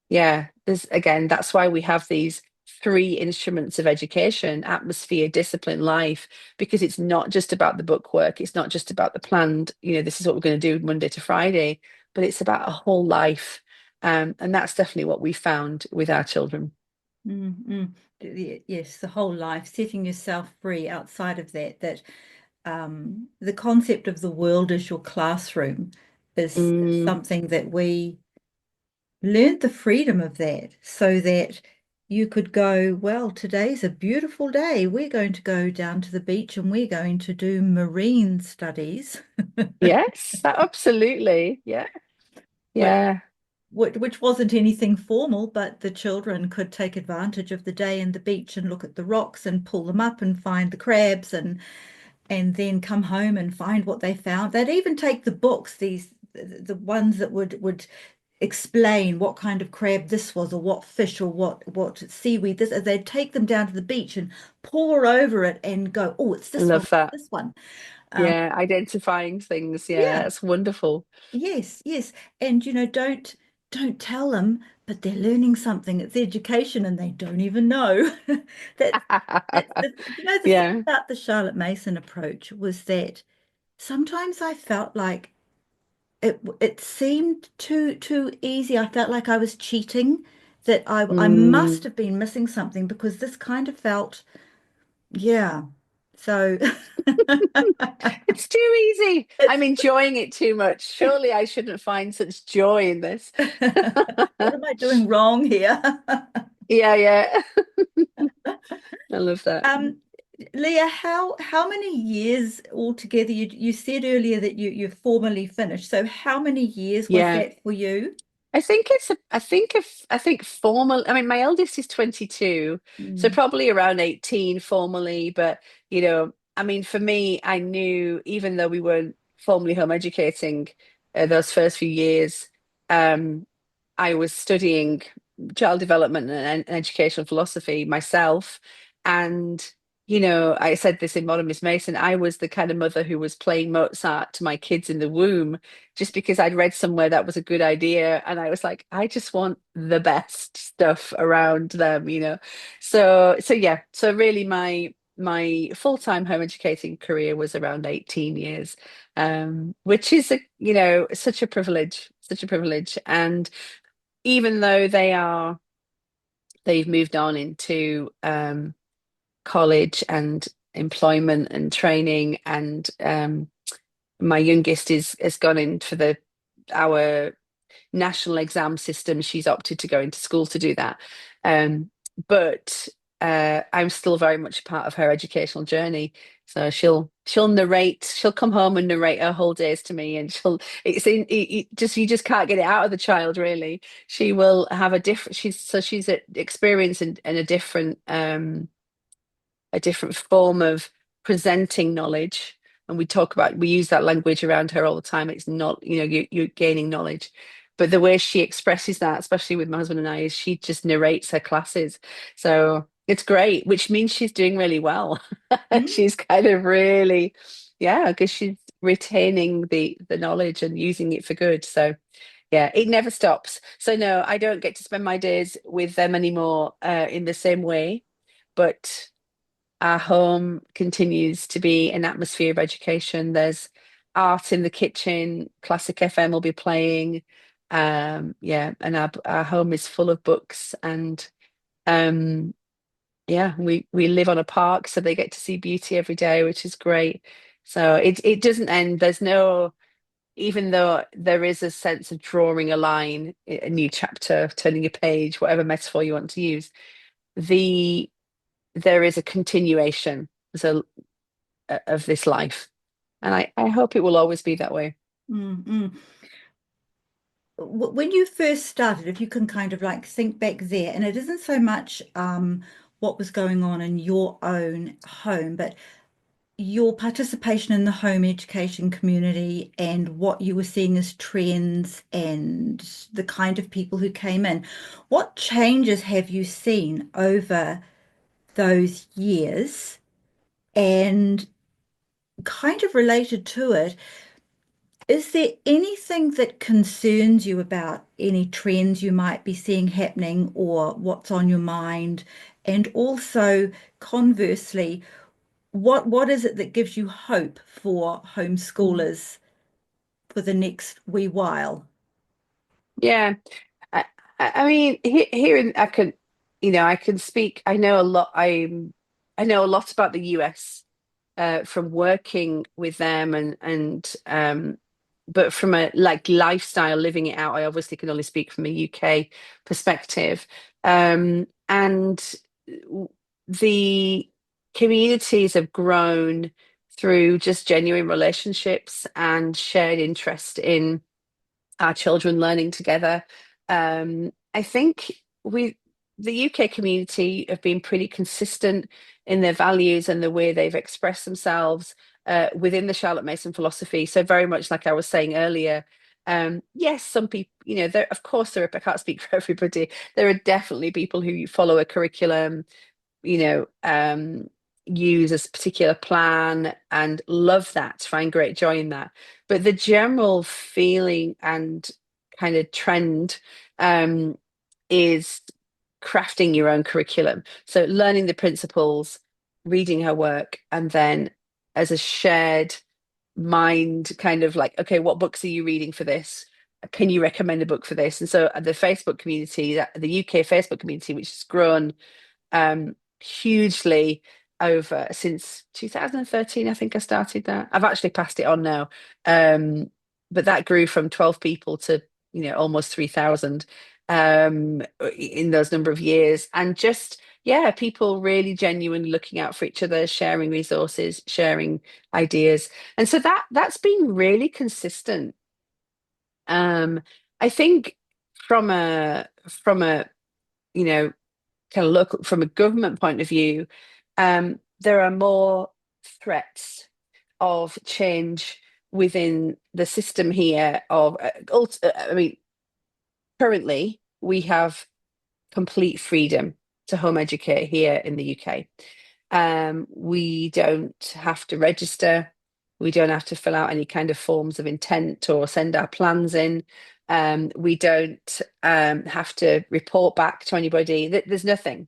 yeah, there's again, that's why we have these three instruments of education: atmosphere, discipline, life, because it's not just about the book work, it's not just about the planned, this is what we're going to do Monday to Friday, but it's about a whole life. And that's definitely what we found with our children. Mm. Yes, the whole life, setting yourself free outside of that the concept of the world as your classroom is Mm, something that we learned the freedom of that so that you could go, well, today's a beautiful day. We're going to go down to the beach and we're going to do marine studies, yes, absolutely. Yeah. which, Yeah. which wasn't anything formal, but the children could take advantage of the day in the beach and look at the rocks and pull them up and find the crabs and then come home and find what they found. They'd even take the books, the ones that would explain what kind of crab this was or what fish or what seaweed this. They'd take them down to the beach and pore over it and go, oh, it's I this one, love that. this one. Um, Yeah. Identifying things. Yeah. yeah, That's wonderful. yes, yes. And don't tell them, but they're learning something. It's education and they don't even know. That's the thing Yeah. about the Charlotte Mason approach was that sometimes I felt like it seemed too easy. I felt like I was cheating, that I must Mm. have been missing something because this kind of felt, yeah. So It's too easy. it's I'm enjoying it too much. Surely I shouldn't find such joy in this. what am I doing wrong here? Yeah, yeah. I love that. Um, Leah, how many years altogether? You said earlier that you formally finished. So how many years was Yeah. that for you? I think formal, I mean, my eldest is 22, so Mm, probably around 18 formally. But, I mean, for me, I knew, even though we weren't formally home educating those first few years, um, I was studying child development and educational philosophy myself. And, I said this in Modern Miss Mason, I was the kind of mother who was playing Mozart to my kids in the womb just because I'd read somewhere that was a good idea. And I was like, I just want the best stuff around them. So yeah, so really my full-time home educating career was around 18 years, which is such a privilege. And even though they've moved on into college and employment and training, and my youngest is has gone in for our national exam system, she's opted to go into school to do that. Um, but I'm still very much a part of her educational journey. So she'll narrate. She'll come home and narrate her whole days to me, and just you just can't get it out of the child really. She will have a different. She's experienced in a different form of presenting knowledge. And we use that language around her all the time. It's not, you're gaining knowledge. But the way she expresses that, especially with my husband and I, is she just narrates her classes. So it's great, which means she's doing really well. Mm. She's kind of really, yeah, because she's retaining the knowledge and using it for good. So yeah, it never stops. So no, I don't get to spend my days with them anymore in the same way. But our home continues to be an atmosphere of education. There's art in the kitchen, classic FM will be playing. Yeah, and our home is full of books and um yeah, we live on a park, so they get to see beauty every day, which is great. So it doesn't end. There's no, even though there is a sense of drawing a line, a new chapter, turning a page, whatever metaphor you want to use, the there is a continuation. So of this life. And I hope it will always be that way. Mm, mm. When you first started, if you can kind of like think back there, and it isn't so much what was going on in your own home, but your participation in the home education community and what you were seeing as trends and the kind of people who came in. What changes have you seen over those years? And kind of related to it, is there anything that concerns you about any trends you might be seeing happening or what's on your mind? And also, conversely, what is it that gives you hope for homeschoolers for the next wee while? Yeah. I, I mean, here in, I can speak. I know a lot. I know a lot about the US from working with them but from a like lifestyle living it out, I obviously can only speak from a UK perspective. And the communities have grown through just genuine relationships and shared interest in our children learning together. I think the UK community have been pretty consistent in their values and the way they've expressed themselves within the Charlotte Mason philosophy. So very much like I was saying earlier, yes, some people, there, of course, I can't speak for everybody. There are definitely people who follow a curriculum, you know, use a particular plan and love that, find great joy in that. But the general feeling and kind of trend um, is crafting your own curriculum. So learning the principles, reading her work, and then as a shared mind, kind of like, okay, what books are you reading for this? Can you recommend a book for this? And so the Facebook community, the UK Facebook community, which has grown hugely over since 2013. I think I started that. I've actually passed it on now. Um, but that grew from 12 people to, almost 3,000 in those number of years. And just, yeah, people really genuinely looking out for each other, sharing resources, sharing ideas. And so that's been really consistent. I think from a you know kind of look from a government point of view, there are more threats of change within the system here. I mean, currently we have complete freedom to home educate here in the UK. We don't have to register. We don't have to fill out any kind of forms of intent or send our plans in. We don't have to report back to anybody. There's nothing.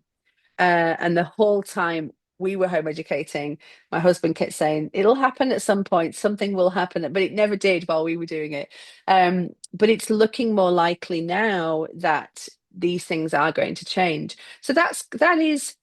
And the whole time we were home educating, my husband kept saying, it'll happen at some point, something will happen, but it never did while we were doing it. But it's looking more likely now that these things are going to change. So that is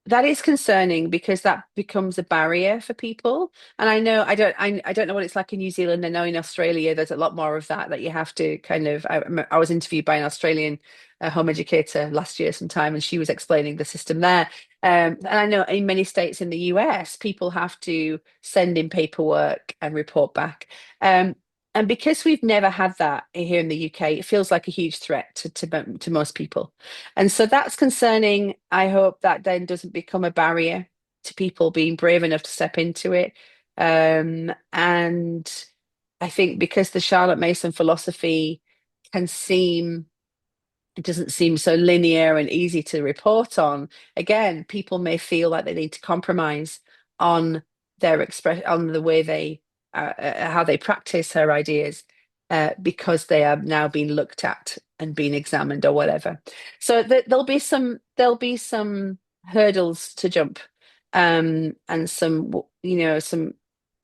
That is concerning because that becomes a barrier for people. And I know I don't know what it's like in New Zealand. I know in Australia there's a lot more of that you have to kind of. I was interviewed by an Australian home educator last year sometime, and she was explaining the system there. And I know in many states in the US, people have to send in paperwork and report back. Um, and because we've never had that here in the UK, it feels like a huge threat to most people. And so that's concerning. I hope that then doesn't become a barrier to people being brave enough to step into it. And I think because the Charlotte Mason philosophy can seem, it doesn't seem so linear and easy to report on, again, people may feel like they need to compromise on their express, on the way they, how they practice her ideas, because they are now being looked at and being examined or whatever. So there'll be some hurdles to jump, and some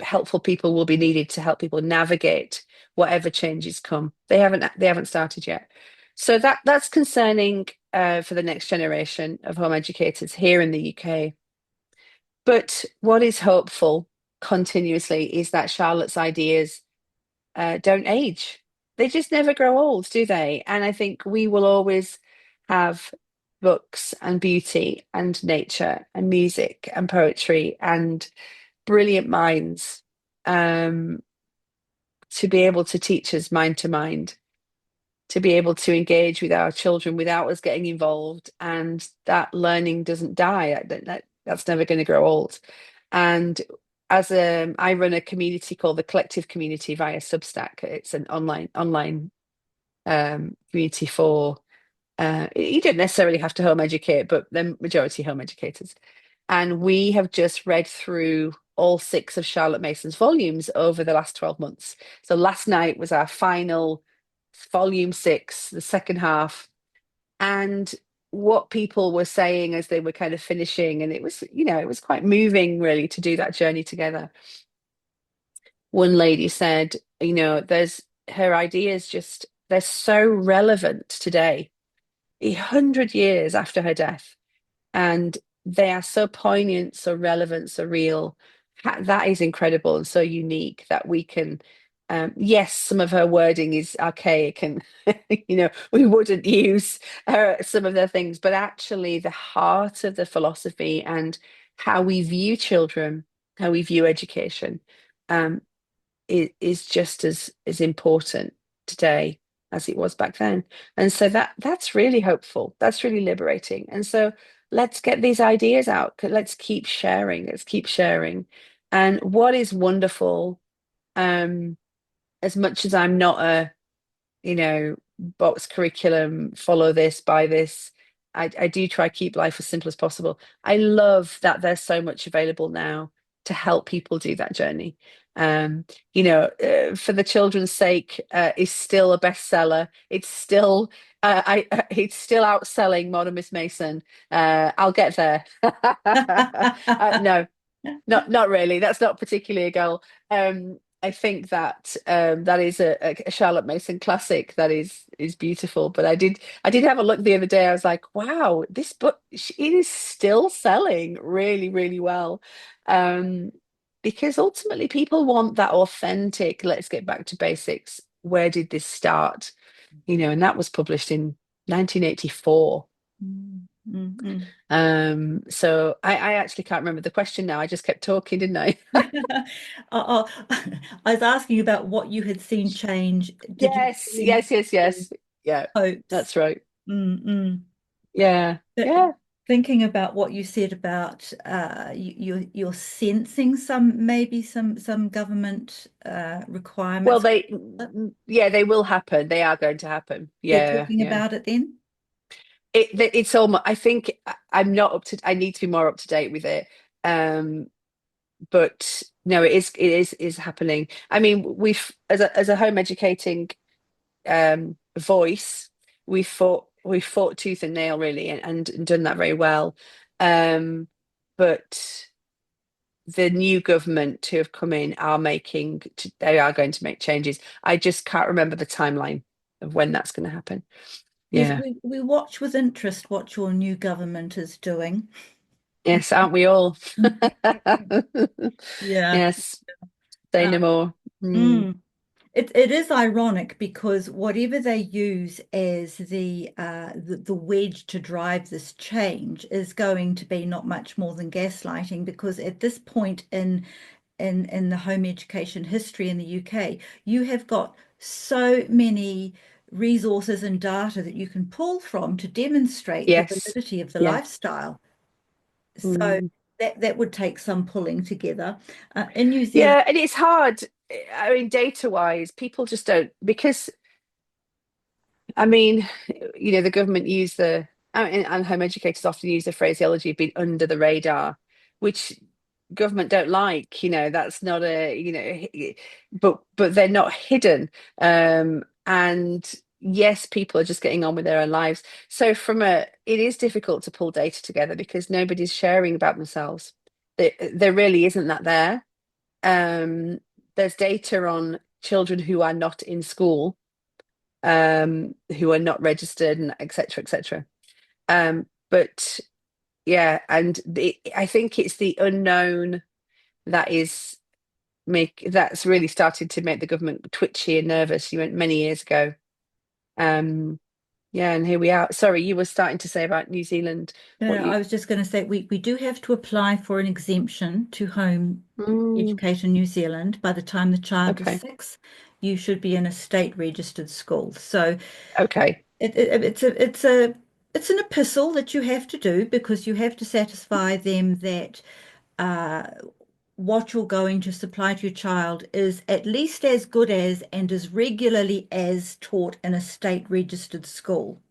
helpful people will be needed to help people navigate whatever changes come. They haven't started yet. So that's concerning, for the next generation of home educators here in the UK. But what is hopeful continuously is that Charlotte's ideas don't age. They just never grow old, do they? And I think we will always have books and beauty and nature and music and poetry and brilliant minds, um, to be able to teach us mind to mind, to be able to engage with our children without us getting involved, and that learning doesn't die. That's never going to grow old. And I run a community called the Collective Community via Substack. It's an online community for, you don't necessarily have to home educate, but the majority home educators. And we have just read through all six of Charlotte Mason's volumes over the last 12 months. So last night was our final volume six, the second half. And what people were saying as they were kind of finishing, and it was quite moving really to do that journey together. One lady said, there's her ideas just, they're so relevant today, 100 years after her death, and they are so poignant, so relevant, so real. That is incredible and so unique that we can. Yes, some of her wording is archaic, and we wouldn't use some of their things, but actually, the heart of the philosophy and how we view children, how we view education, um, is just as important today as it was back then. And so that's really hopeful. That's really liberating. And so let's get these ideas out. Let's keep sharing. Let's keep sharing. And what is wonderful, as much as I'm not a, box curriculum, follow this, buy this. I do try keep life as simple as possible. I love that there's so much available now to help people do that journey. Um, for the children's sake, is still a bestseller. It's still, it's still outselling Modern Miss Mason. I'll get there. No, not really. That's not particularly a goal. I think that, that is a Charlotte Mason classic that is beautiful. But I did have a look the other day. I was like, wow, this book, it is still selling really, really well. Um, because ultimately people want that authentic, let's get back to basics. Where did this start? And that was published in 1984. Mm, mm, mm. So I actually can't remember the question now. I just kept talking, didn't I? Oh, I was asking about what you had seen change. Did you Yes, see any yes, yes, yes. Yeah, hopes? that's right. Mm, mm. Yeah, But yeah. thinking about what you said about you're sensing some government Well, requirements. yeah, they will happen. They are going to happen. They're Yeah, talking yeah. about it then? It's almost, I think I'm not I need to be more up to date with it. Um, but no, it is happening. I mean, we've, as a home educating, voice, we fought tooth and nail really, and done that very well. Um, but the new government who have come in they are going to make changes. I just can't remember the timeline of when that's going to happen. Yes, Yeah. we watch with interest what your new government is doing. Yes, aren't we all? Yeah. Yes, say Uh, no more. Mm. mm. It is ironic because whatever they use as the wedge to drive this change is going to be not much more than gaslighting, because at this point in the home education history in the UK, you have got so many resources and data that you can pull from to demonstrate the Yes. validity of the Yeah. lifestyle. So Mm. that would take some pulling together. In New Zealand, Yeah, and it's hard. I mean, data wise, people just don't because I mean, the government use and home educators often use the phraseology of being under the radar, which government don't like. That's not but they're not hidden. And yes, people are just getting on with their own lives. So it is difficult to pull data together because nobody's sharing about themselves. There really isn't that there. Um, there's data on children who are not in school, who are not registered, and etc. etc. But yeah, and I think it's the unknown that is make that's really started to make the government twitchy and nervous. You went many years ago. Yeah, and here we are. Sorry, you were starting to say about New Zealand. no, What no, you? I was just going to say we do have to apply for an exemption to home Mm, education New Zealand. By the time the child is okay, 6, you should be in a state registered school. So okay, it's an epistle that you have to do, because you have to satisfy them that uh, what you're going to supply to your child is at least as good as and as regularly as taught in a state registered school.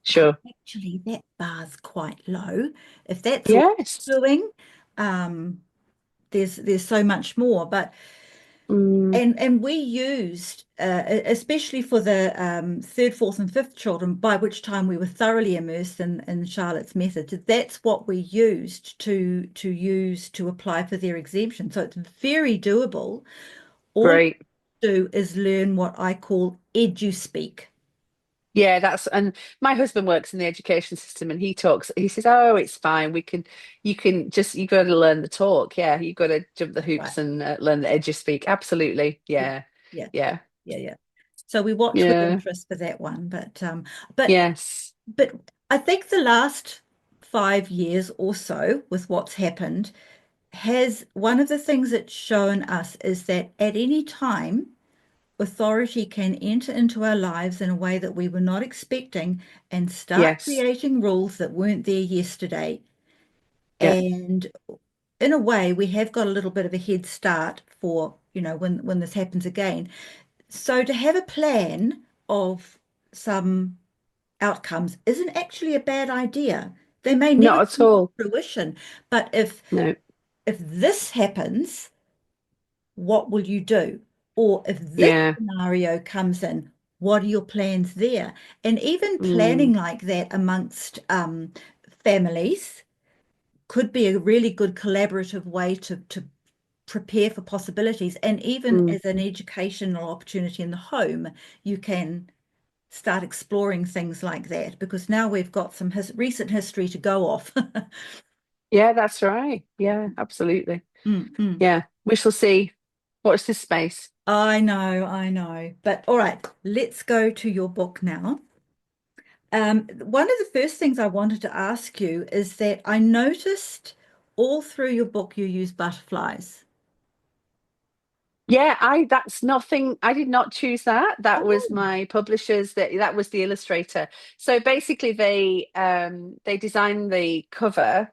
But sure. actually, that bar's quite low. If that's all Yes. you're doing, um, there's so much more. But Mm, and we used, especially for the third, fourth, and fifth children, by which time we were thoroughly immersed in Charlotte's method. That's what we used to apply for their exemption. So it's very doable. All you great. do is learn what I call edu-speak. Yeah, and my husband works in the education system and he says, oh, it's fine. You got to learn the talk. Yeah, you got to jump the Right. hoops and learn the edge of speak. Absolutely. Yeah. Yeah. Yeah. Yeah. Yeah. Yeah. So we watch with Yeah. interest for that one. But Yes. but I think the last 5 years or so, with what's happened, has one of the things it's shown us is that at any time, authority can enter into our lives in a way that we were not expecting and start Yes. creating rules that weren't there yesterday. Yeah. And in a way, we have got a little bit of a head start for, when this happens again. So to have a plan of some outcomes isn't actually a bad idea. They may never Not at come to all. fruition, but No. if this happens, what will you do? Or if this Yeah. scenario comes in, what are your plans there? And even Mm, planning like that amongst families could be a really good collaborative way to prepare for possibilities. And even mm. as an educational opportunity in the home, you can start exploring things like that, because now we've got some recent history to go off. Yeah, that's right. Yeah, absolutely. Mm, mm. Yeah. We shall see. Watch this space. I know, I know. But all right, let's go to your book now. One of the first things I wanted to ask you is that I noticed all through your book you use butterflies. Yeah, that's nothing. I did not choose that. That was Oh, my publishers, that was the illustrator. So basically they designed the cover,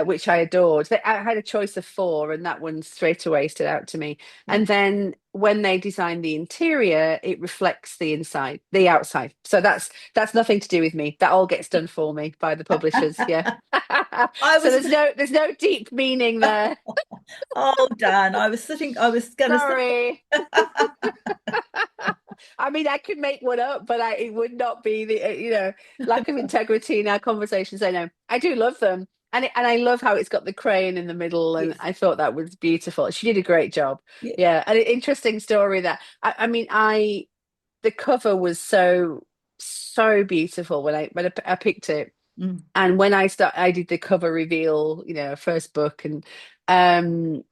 which I adored. I had a choice of four and that one straight away stood out to me. yeah. And then when they designed the interior, it reflects the outside. So that's nothing to do with me. That all gets done for me by the publishers. Yeah. I So was, there's no deep meaning there. oh, darn. I was gonna say, Sorry. I mean, I could make one up, but it would not be the lack of integrity in our conversations. I know I do love them, and I love how it's got the crane in the middle, and yes. I thought that was beautiful. She did a great job. Yeah. Yeah, and an interesting story that I mean, the cover was so beautiful when I picked it. Mm. And when I did the cover reveal, first book, and um,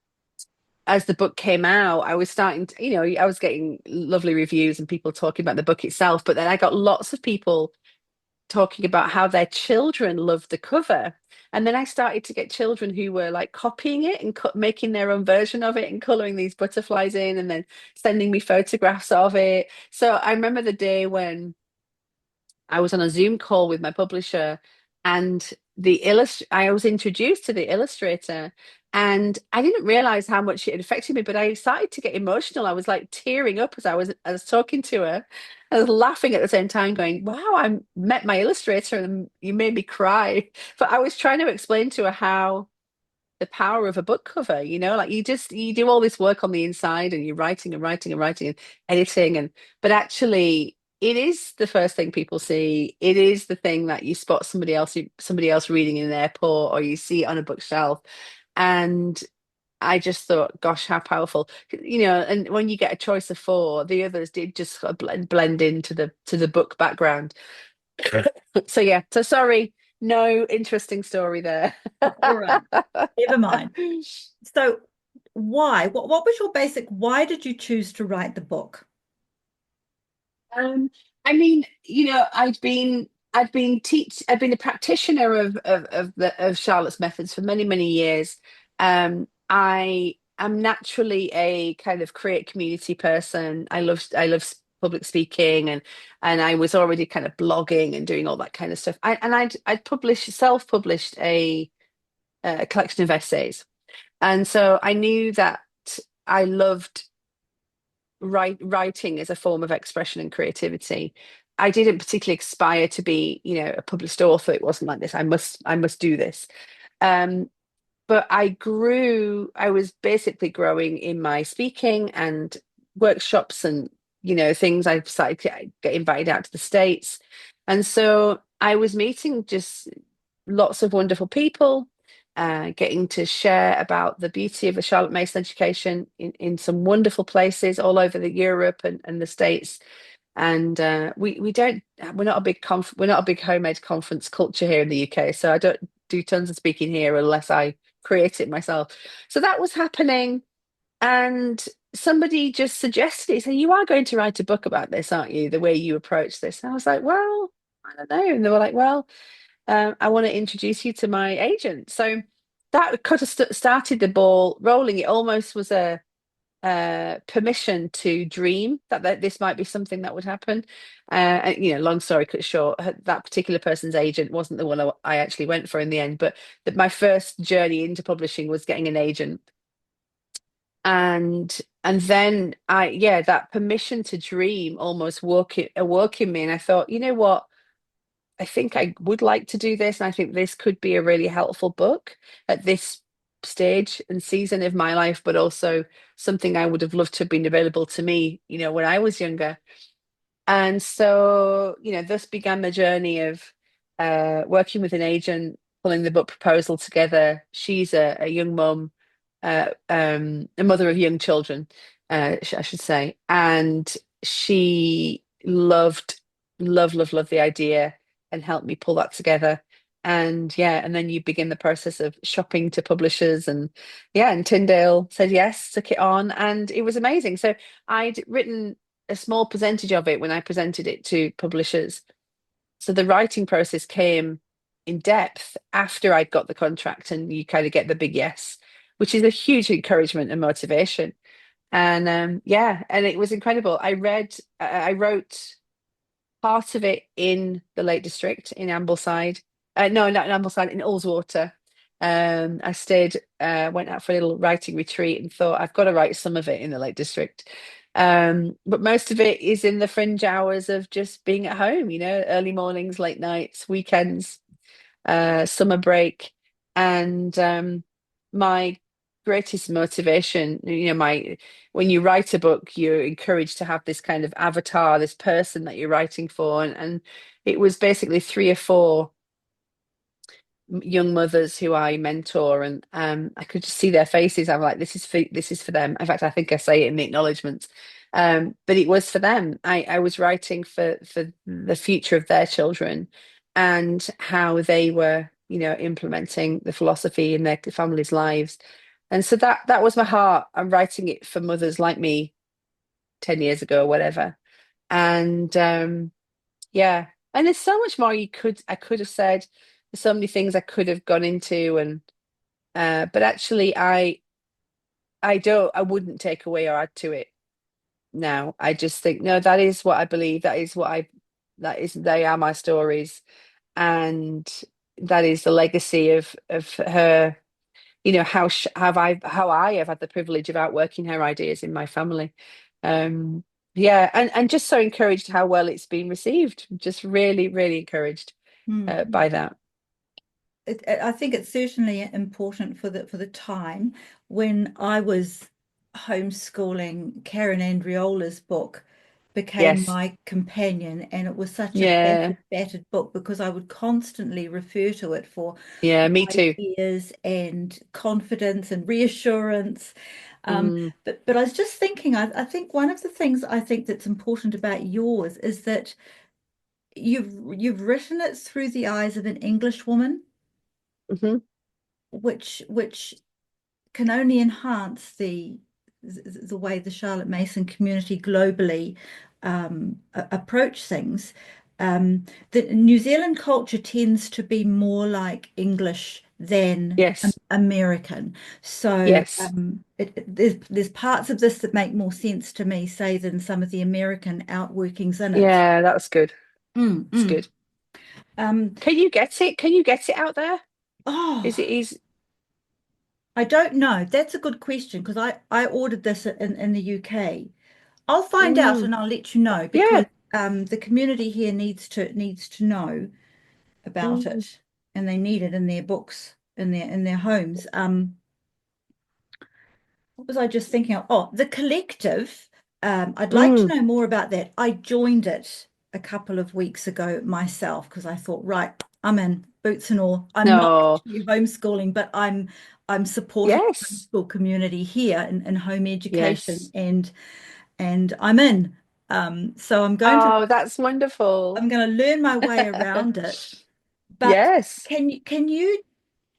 as the book came out, I was starting to, I was getting lovely reviews and people talking about the book itself. But then I got lots of people talking about how their children loved the cover. And then I started to get children who were like copying it and making their own version of it and coloring these butterflies in and then sending me photographs of it. So I remember the day when I was on a Zoom call with my publisher, and I was introduced to the illustrator, and I didn't realize how much it had affected me, but I started to get emotional. I was like tearing up as I was talking to her. I was laughing at the same time, going, "Wow, I met my illustrator and you made me cry." But I was trying to explain to her how the power of a book cover, like you do all this work on the inside and you're writing and writing and writing and editing, but actually it is the first thing people see. It is the thing that you spot somebody else reading in an airport, or you see it on a bookshelf. And I just thought, gosh, how powerful. And when you get a choice of four, the others did just sort of blend into the book background. So yeah, so sorry, no interesting story there. All right, never mind. So why? What was your basic, why did you choose to write the book? Um, I mean, I've been a practitioner of Charlotte's methods for many, many years. I am naturally a kind of create community person. I love public speaking, and I was already kind of blogging and doing all that kind of stuff. I'd self-published a collection of essays, and so I knew that I loved writing as a form of expression and creativity. I didn't particularly aspire to be, a published author. It wasn't like this. I must do this. Um, but I was basically growing in my speaking and workshops and, things. I started to get invited out to the States. And so I was meeting just lots of wonderful people, getting to share about the beauty of the Charlotte Mason education in some wonderful places all over Europe and the States. And we're not a we're not a big home ed conference culture here in the UK, so I don't do tons of speaking here unless I create it myself. So that was happening, and somebody just suggested it. So you are going to write a book about this, aren't you? The way you approach this. And I was like, well, I don't know. And they were like, well, I want to introduce you to my agent. So that kind of started the ball rolling. It almost was a permission to dream that this might be something that would happen. And, long story cut short, that particular person's agent wasn't the one I actually went for in the end. But my first journey into publishing was getting an agent. And then that permission to dream almost awoke in me. And I thought, you know what? I think I would like to do this, and I think this could be a really helpful book at this stage and season of my life, but also something I would have loved to have been available to me, when I was younger. And so, thus began the journey of working with an agent, pulling the book proposal together. She's a young mum, a mother of young children, I should say, and she loved the idea and helped me pull that together. And yeah, and then you begin the process of shopping to publishers, and yeah, and Tyndale said yes, took it on, and it was amazing. So I'd written a small percentage of it when I presented it to publishers. So the writing process came in depth after I'd got the contract, and you kind of get the big yes, which is a huge encouragement and motivation. And yeah, and it was incredible. I wrote part of it in the Lake District in Ambleside. No, not in Ambleside, in Ullswater. I stayed, went out for a little writing retreat and thought I've got to write some of it in the Lake District. But most of it is in the fringe hours of just being at home, early mornings, late nights, weekends, summer break. And my greatest motivation, when you write a book, you're encouraged to have this kind of avatar, this person that you're writing for. And it was basically three or four young mothers who I mentor, and I could just see their faces. I'm like, this is for them. In fact, I think I say it in the acknowledgements. But it was for them. I was writing for the future of their children, and how they were, implementing the philosophy in their families' lives. And so that was my heart. I'm writing it for mothers like me 10 years ago or whatever. And yeah, and there's so much more I could have said. There's so many things I could have gone into, and but actually I wouldn't take away or add to it now. I just think, no, that is what I believe. They are my stories, and that is the legacy of her. How I have had the privilege of outworking her ideas in my family. Um, yeah, and just so encouraged how well it's been received. Just really, really encouraged Mm. by that. I think it's certainly important for the time when I was homeschooling. Karen Andreola's book became Yes. my companion, and it was such a Yeah. battered book because I would constantly refer to it for Yeah, me too. ideas and confidence and reassurance. Um, Mm, but I was just thinking, I think one of the things I think that's important about yours is that you've written it through the eyes of an English woman, hmm. which can only enhance the way the Charlotte Mason community globally approach things. The New Zealand culture tends to be more like English than Yes. American. So Yes. there's parts of this that make more sense to me, say, than some of the American outworkings in it. Yeah, that's good. Mm, It's mm. good. Um, Can you get it? Can you get it out there? Is oh, it easy? I don't know. That's a good question because I ordered this in the UK. I'll find out Mm, and I'll let you know because yeah. the community here needs to know about Mm, it, and they need it in their books in their homes. What was I just thinking of? Oh, the collective. I'd like to mm. know more about that. I joined it a couple of weeks ago myself because I thought, right, I'm in boots and all. I'm not No. actually homeschooling, but I'm supporting the Yes. homeschool community here in home education, Yes. and I'm in. So Oh, that's wonderful. I'm going to learn my way around it. But Yes. can you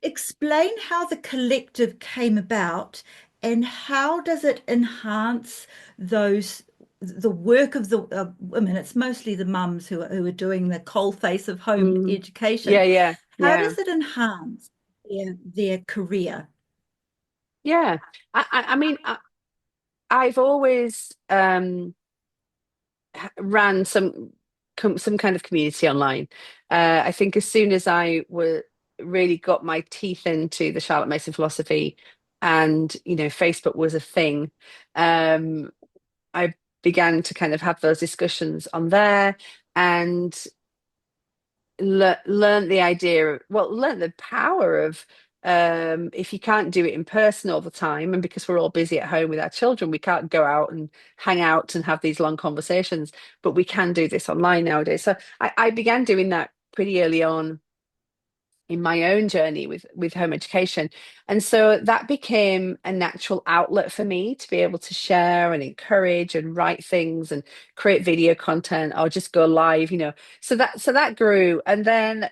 explain how the collective came about and how does it enhance the work of the women? It's mostly the mums who are doing the coal face of home Mm. education. Yeah, yeah, How yeah, does it enhance their career? yeah. I mean, I've always ran some kind of community online. I think as soon as I were really got my teeth into the Charlotte Mason philosophy, and Facebook was a thing, I began to kind of have those discussions on there, and learn the idea learn the power of, if you can't do it in person all the time, and because we're all busy at home with our children, we can't go out and hang out and have these long conversations, but we can do this online nowadays. So I began doing that pretty early on in my own journey with home education, and so that became a natural outlet for me to be able to share and encourage and write things and create video content or just go live, so that grew. And then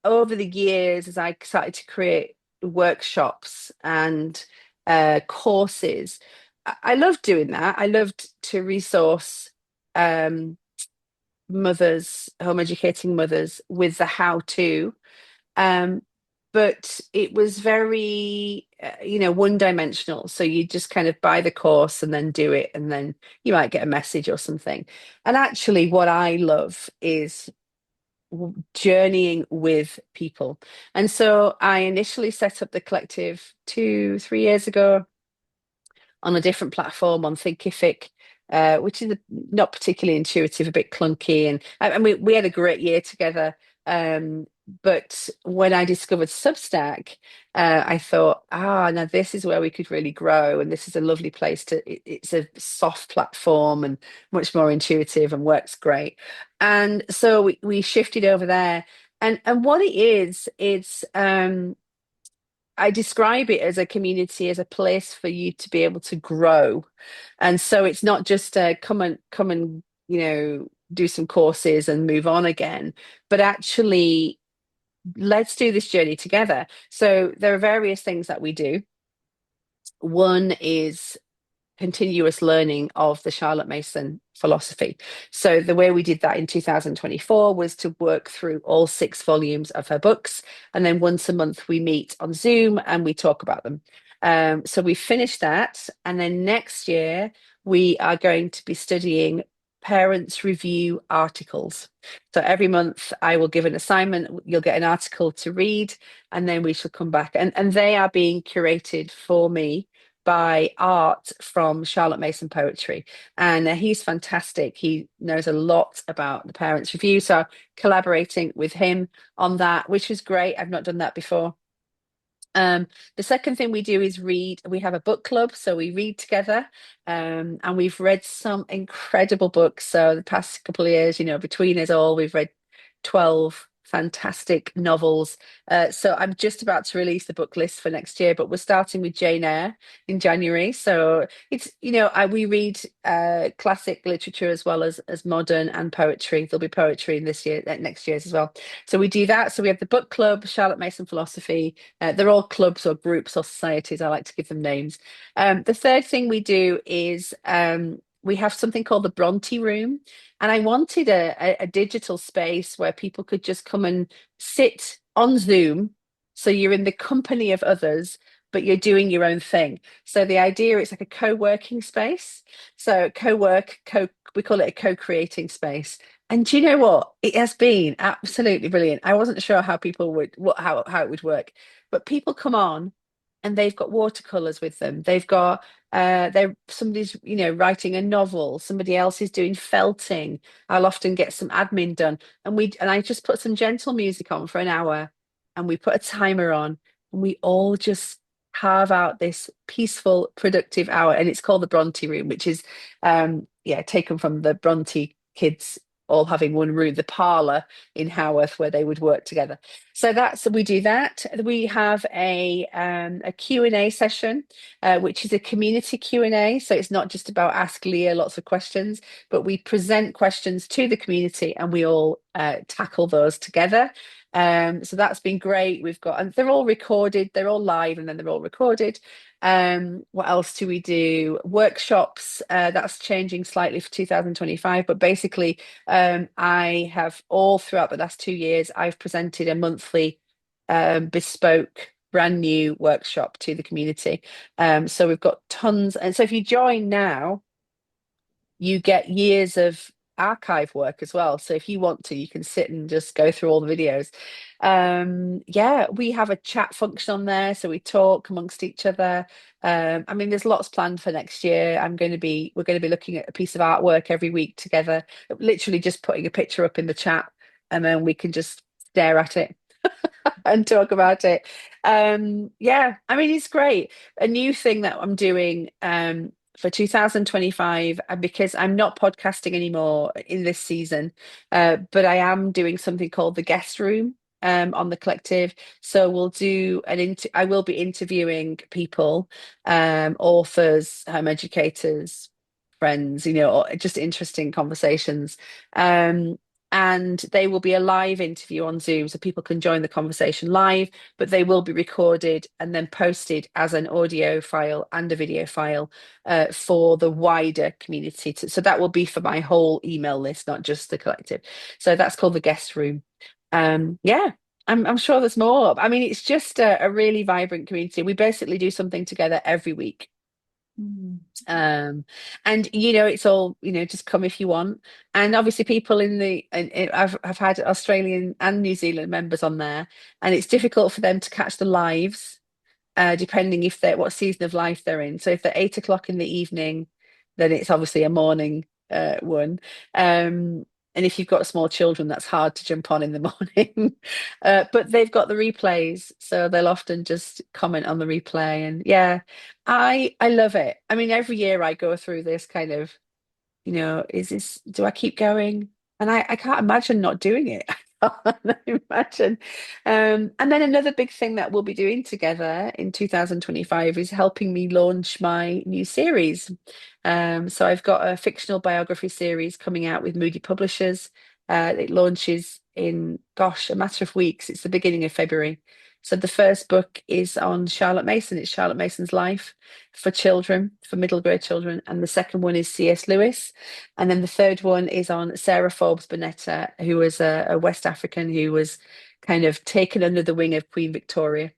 over the years, as I started to create workshops and courses, I loved doing that. I loved to resource um mothers, home educating mothers, with the how to, um, but it was very, one dimensional. So you just kind of buy the course and then do it, and then you might get a message or something. And actually, what I love is journeying with people. And so I initially set up the collective 3 years ago on a different platform on Thinkific, which is not particularly intuitive, a bit clunky. And we had a great year together. Um, but when I discovered Substack, I thought, now this is where we could really grow. And this is a lovely place it's a soft platform and much more intuitive and works great. And so we shifted over there. And what it is, I describe it as a community, as a place for you to be able to grow. And so it's not just come and do some courses and move on again. But actually, let's do this journey together. So there are various things that we do. One is continuous learning of the Charlotte Mason philosophy. So the way we did that in 2024 was to work through all 6 volumes of her books, and then once a month we meet on Zoom and we talk about them. So we finished that, and then next year we are going to be studying parents review articles. So every month I will give an assignment, you'll get an article to read, and then we shall come back. And they are being curated for me by Art from Charlotte Mason Poetry. And he's fantastic. He knows a lot about the Parents Review. So collaborating with him on that, which was great. I've not done that before. The second thing we do is read. We have a book club, so we read together, and we've read some incredible books. So the past couple of years, between us all, we've read 12 fantastic novels. So I'm just about to release the book list for next year, but we're starting with Jane Eyre in January. So it's, we read classic literature as well as modern and poetry. There'll be poetry in this year, next year's as well. So we do that. So we have the book club, Charlotte Mason Philosophy. They're all clubs or groups or societies. I like to give them names. The third thing we do is we have something called the Bronte Room. And I wanted a digital space where people could just come and sit on Zoom. So you're in the company of others, but you're doing your own thing. So the idea is like a co-working space. So we call it a co-creating space. And do you know what? It has been absolutely brilliant. I wasn't sure how people would how it would work, but people come on and they've got watercolors with them. They've got they're somebody's writing a novel, somebody else is doing felting. I'll often get some admin done, and I just put some gentle music on for an hour, and we put a timer on, and we all just carve out this peaceful, productive hour, and it's called the Bronte Room, which is taken from the Bronte kids all having one room, the parlor in Haworth where they would work together. So we do that. We have a Q&A session, which is a community Q&A. So it's not just about ask Leah lots of questions, but we present questions to the community and we all tackle those together. So that's been great. And they're all recorded, they're all live, and then they're all recorded. What else do we do? Workshops, that's changing slightly for 2025, but basically, I have all throughout the last 2 years, I've presented a monthly bespoke brand new workshop to the community. So we've got tons. And so if you join now, you get years of archive work as well. So if you want to, you can sit and just go through all the videos. Yeah, we have a chat function on there, so we talk amongst each other. I mean, there's lots planned for next year. We're going to be looking at a piece of artwork every week together, literally just putting a picture up in the chat, and then we can just stare at it and talk about it. Yeah, I mean, it's great. A new thing that I'm doing for 2025, because I'm not podcasting anymore in this season, but I am doing something called the guest room on the collective. So I will be interviewing people, authors, home educators, friends, or just interesting conversations. And they will be a live interview on Zoom, so people can join the conversation live, but they will be recorded and then posted as an audio file and a video file for the wider community. So that will be for my whole email list, not just the collective. So that's called the guest room. Yeah, I'm sure there's more. I mean, it's just a really vibrant community. We basically do something together every week. Mm. And it's all, just come if you want. And obviously people I've had Australian and New Zealand members on there, and it's difficult for them to catch the lives, depending what season of life they're in. So if they're 8 o'clock in the evening, then it's obviously a morning one. And if you've got small children, that's hard to jump on in the morning. But they've got the replays, so they'll often just comment on the replay. And yeah, I love it. I mean, every year I go through this kind of, do I keep going? And I can't imagine not doing it. I imagine. And then another big thing that we'll be doing together in 2025 is helping me launch my new series. So I've got a fictional biography series coming out with Moody Publishers. It launches in, gosh, a matter of weeks. It's the beginning of February. So the first book is on Charlotte Mason. It's Charlotte Mason's life for children, for middle grade children. And the second one is C.S. Lewis. And then the third one is on Sarah Forbes Bonetta, who was a West African who was kind of taken under the wing of Queen Victoria.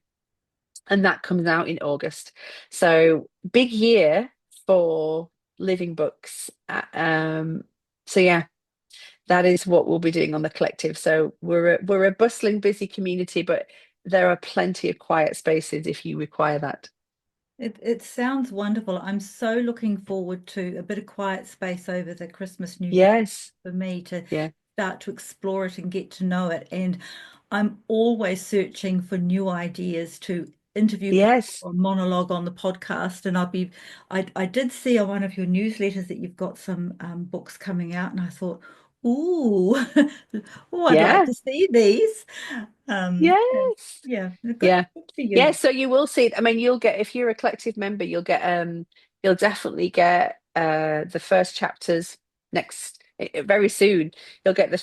And that comes out in August. So big year for living books. So yeah, that is what we'll be doing on the collective. So we're a bustling, busy community, but there are plenty of quiet spaces if you require that. It sounds wonderful. I'm so looking forward to a bit of quiet space over the Christmas New Year Yes. for me to Yeah. start to explore it and get to know it. And I'm always searching for new ideas to interview people Yes. or monologue on the podcast. And I did see on one of your newsletters that you've got some books coming out, and I thought, ooh, oh, I'd like Yeah. to see these. Yeah, Yes. yeah, Yeah. good for Yeah, you. so you will see, I mean, you'll get, if you're a collective member, you'll definitely get the first chapters very soon. You'll get the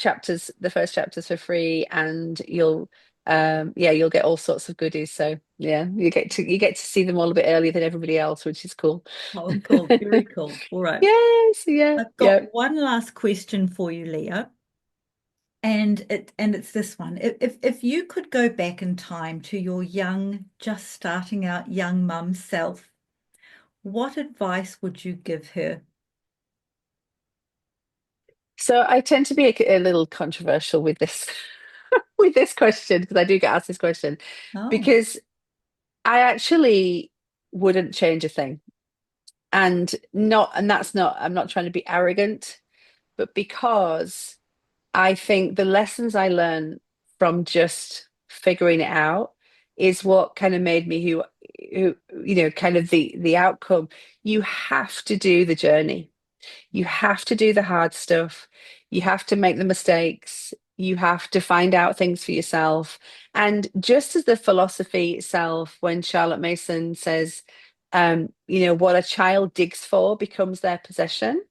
first chapters for free, and you'll get all sorts of goodies. So yeah, you get to see them all a bit earlier than everybody else, which is cool. Oh, cool, very cool. All right. Yes, yeah, I've yeah. got one last question for you, Leah, and it's this one. If you could go back in time to your young, just starting out young mum self, what advice would you give her? So I tend to be a little controversial with this with this question because I do get asked this question Oh, because I actually wouldn't change a thing. And that's not, I'm not trying to be arrogant, but because I think the lessons I learned from just figuring it out is what kind of made me who, kind of the outcome. You have to do the journey. You have to do the hard stuff. You have to make the mistakes. You have to find out things for yourself. And just as the philosophy itself, when Charlotte Mason says, what a child digs for becomes their possession,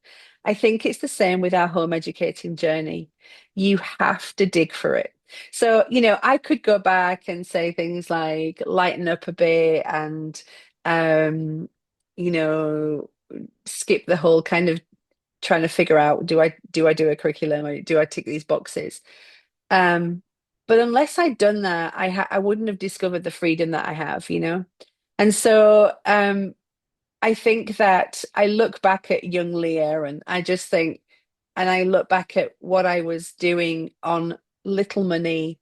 I think it's the same with our home educating journey. You have to dig for it. So, I could go back and say things like lighten up a bit and, um, you know, skip the whole kind of trying to figure out do I do a curriculum or do I tick these boxes? Um, but unless I'd done that, I wouldn't have discovered the freedom that I have. And so I think that I look back at young Leah and I just think, and I look back at what I was doing on little money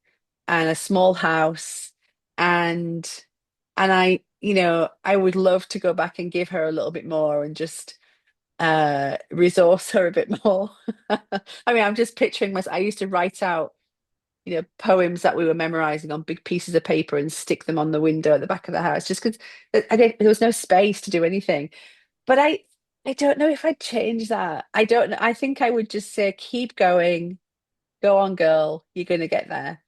and a small house and I would love to go back and give her a little bit more and just resource her a bit more. I mean, I'm just picturing myself. I used to write out, poems that we were memorizing on big pieces of paper and stick them on the window at the back of the house, just because there was no space to do anything. But I don't know if I'd change that. I don't know. I think I would just say, keep going, go on, girl, you're gonna get there.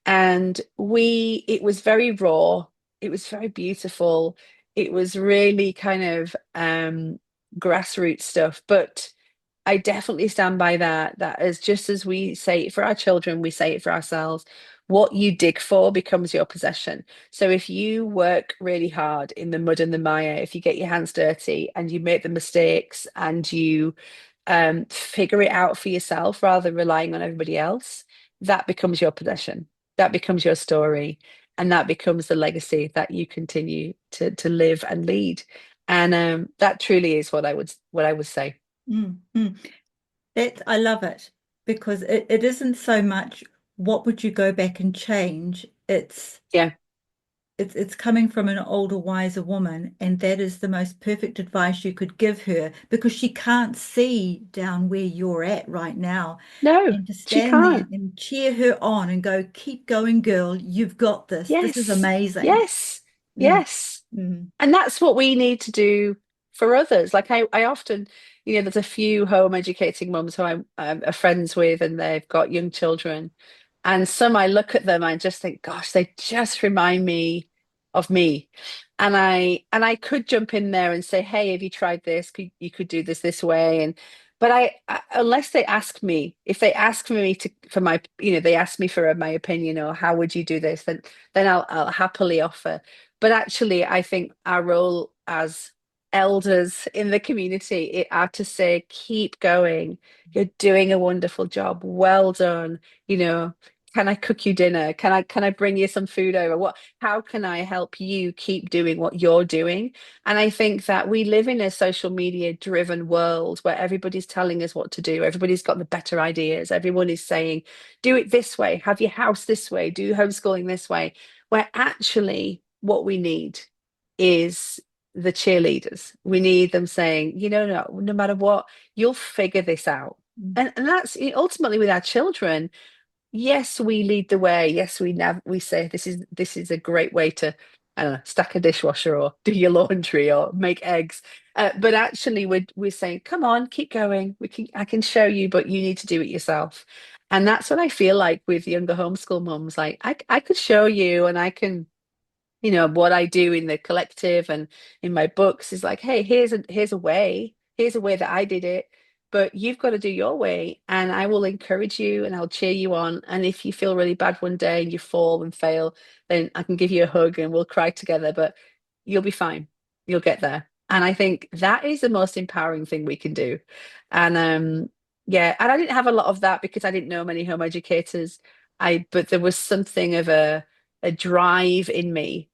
And it was very raw. It was very beautiful. It was really kind of grassroots stuff. But I definitely stand by that. That is just as we say it for our children, we say it for ourselves. What you dig for becomes your possession. So if you work really hard in the mud and the mire, if you get your hands dirty and you make the mistakes and you figure it out for yourself rather than relying on everybody else, that becomes your possession. That becomes your story. And that becomes the legacy that you continue to live and lead. And that truly is what I would say. mm, mm. That I love it because it isn't so much what would you go back and change. Yeah. It's coming from an older, wiser woman, and that is the most perfect advice you could give her because she can't see down where you're at right now. No, And to she stand there can't. and cheer her on and go, keep going, girl, you've got this. This is Yes, amazing. yes, Mm, yes. mm, And that's what we need to do for others. Like I often, there's a few home educating mums who I'm friends with, and they've got young children. And some I look at them, I just think, gosh, they just remind me of me. And I could jump in there and say, hey, have you tried this? You could do this way. And but unless they ask me, if they ask for me to for my, they ask me for my opinion or how would you do this, then I'll happily offer. But actually, I think our role as elders in the community are to say, keep going. You're doing a wonderful job. Well done. You know, can I cook you dinner? Can I bring you some food over? How can I help you keep doing what you're doing? And I think that we live in a social media driven world where everybody's telling us what to do. Everybody's got the better ideas. Everyone is saying, do it this way, have your house this way, do homeschooling this way. Where actually what we need is the cheerleaders. We need them saying, no matter what, you'll figure this out. And that's ultimately with our children. Yes, we lead the way. Yes, we say this is a great way to, I don't know, stack a dishwasher or do your laundry or make eggs. But actually, we're saying, come on, keep going. I can show you, but you need to do it yourself. And that's what I feel like with younger homeschool mums. Like I could show you, and I can, what I do in the collective and in my books is like, hey, here's a way that I did it, but you've got to do your way, and I will encourage you and I'll cheer you on. And if you feel really bad one day and you fall and fail, then I can give you a hug and we'll cry together, but you'll be fine. You'll get there. And I think that is the most empowering thing we can do. And yeah, and I didn't have a lot of that because I didn't know many home educators. But there was something of a drive in me,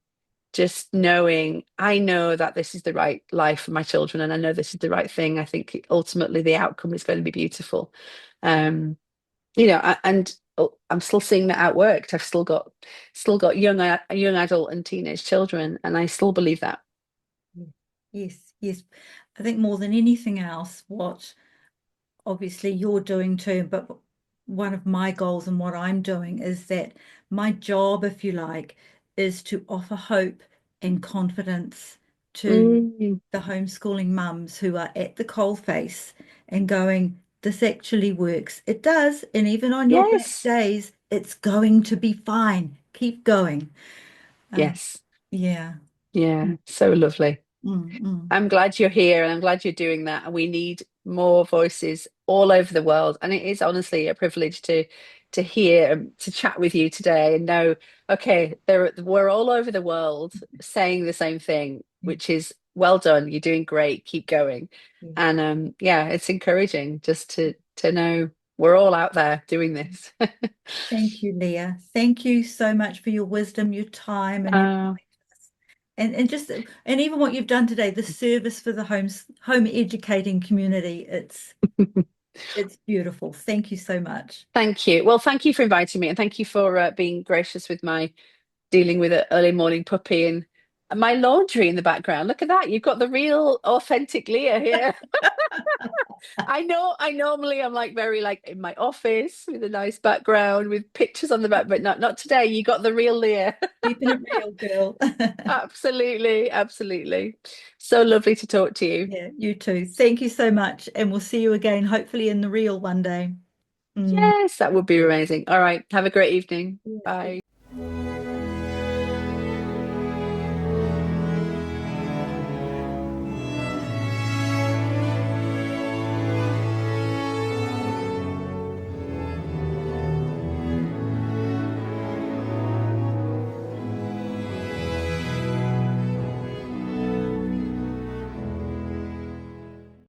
just knowing I know that this is the right life for my children and I know this is the right thing. I think ultimately the outcome is going to be beautiful. And I'm still seeing that outworked. I've still got young adult and teenage children, and I still believe that. Yes, yes. I think more than anything else, what obviously you're doing too, but one of my goals and what I'm doing is that my job, if you like, is to offer hope and confidence to Mm, the homeschooling mums who are at the coalface and going, this actually works. It does. And even on your bad yes, days, it's going to be fine. Keep going. Um, yes, yeah. yeah, so lovely. Mm, mm. I'm glad you're here and I'm glad you're doing that. And we need more voices all over the world. And it is honestly a privilege to hear, to chat with you today and know, okay, we're all over the world saying the same thing, Yeah, which is well done, you're doing great, keep going. yeah. And yeah, it's encouraging just to know we're all out there doing this. Thank you, Leah. Thank you so much for your wisdom, your time, and your Uh, and even what you've done today, the service for the home educating community. It's beautiful. Thank you so much. Thank you. Well, thank you for inviting me and thank you for being gracious with my dealing with an early morning puppy and my laundry in the background. Look at that. You've got the real authentic Leah here. I normally I'm like very like in my office with a nice background with pictures on the back, but not today. You got the real Leah. Keeping it real, girl. Absolutely, absolutely. So lovely to talk to you. Yeah, you too. Thank you so much, and we'll see you again, hopefully in the real one day. Mm. Yes, that would be amazing. All right. Have a great evening. Yeah. Bye.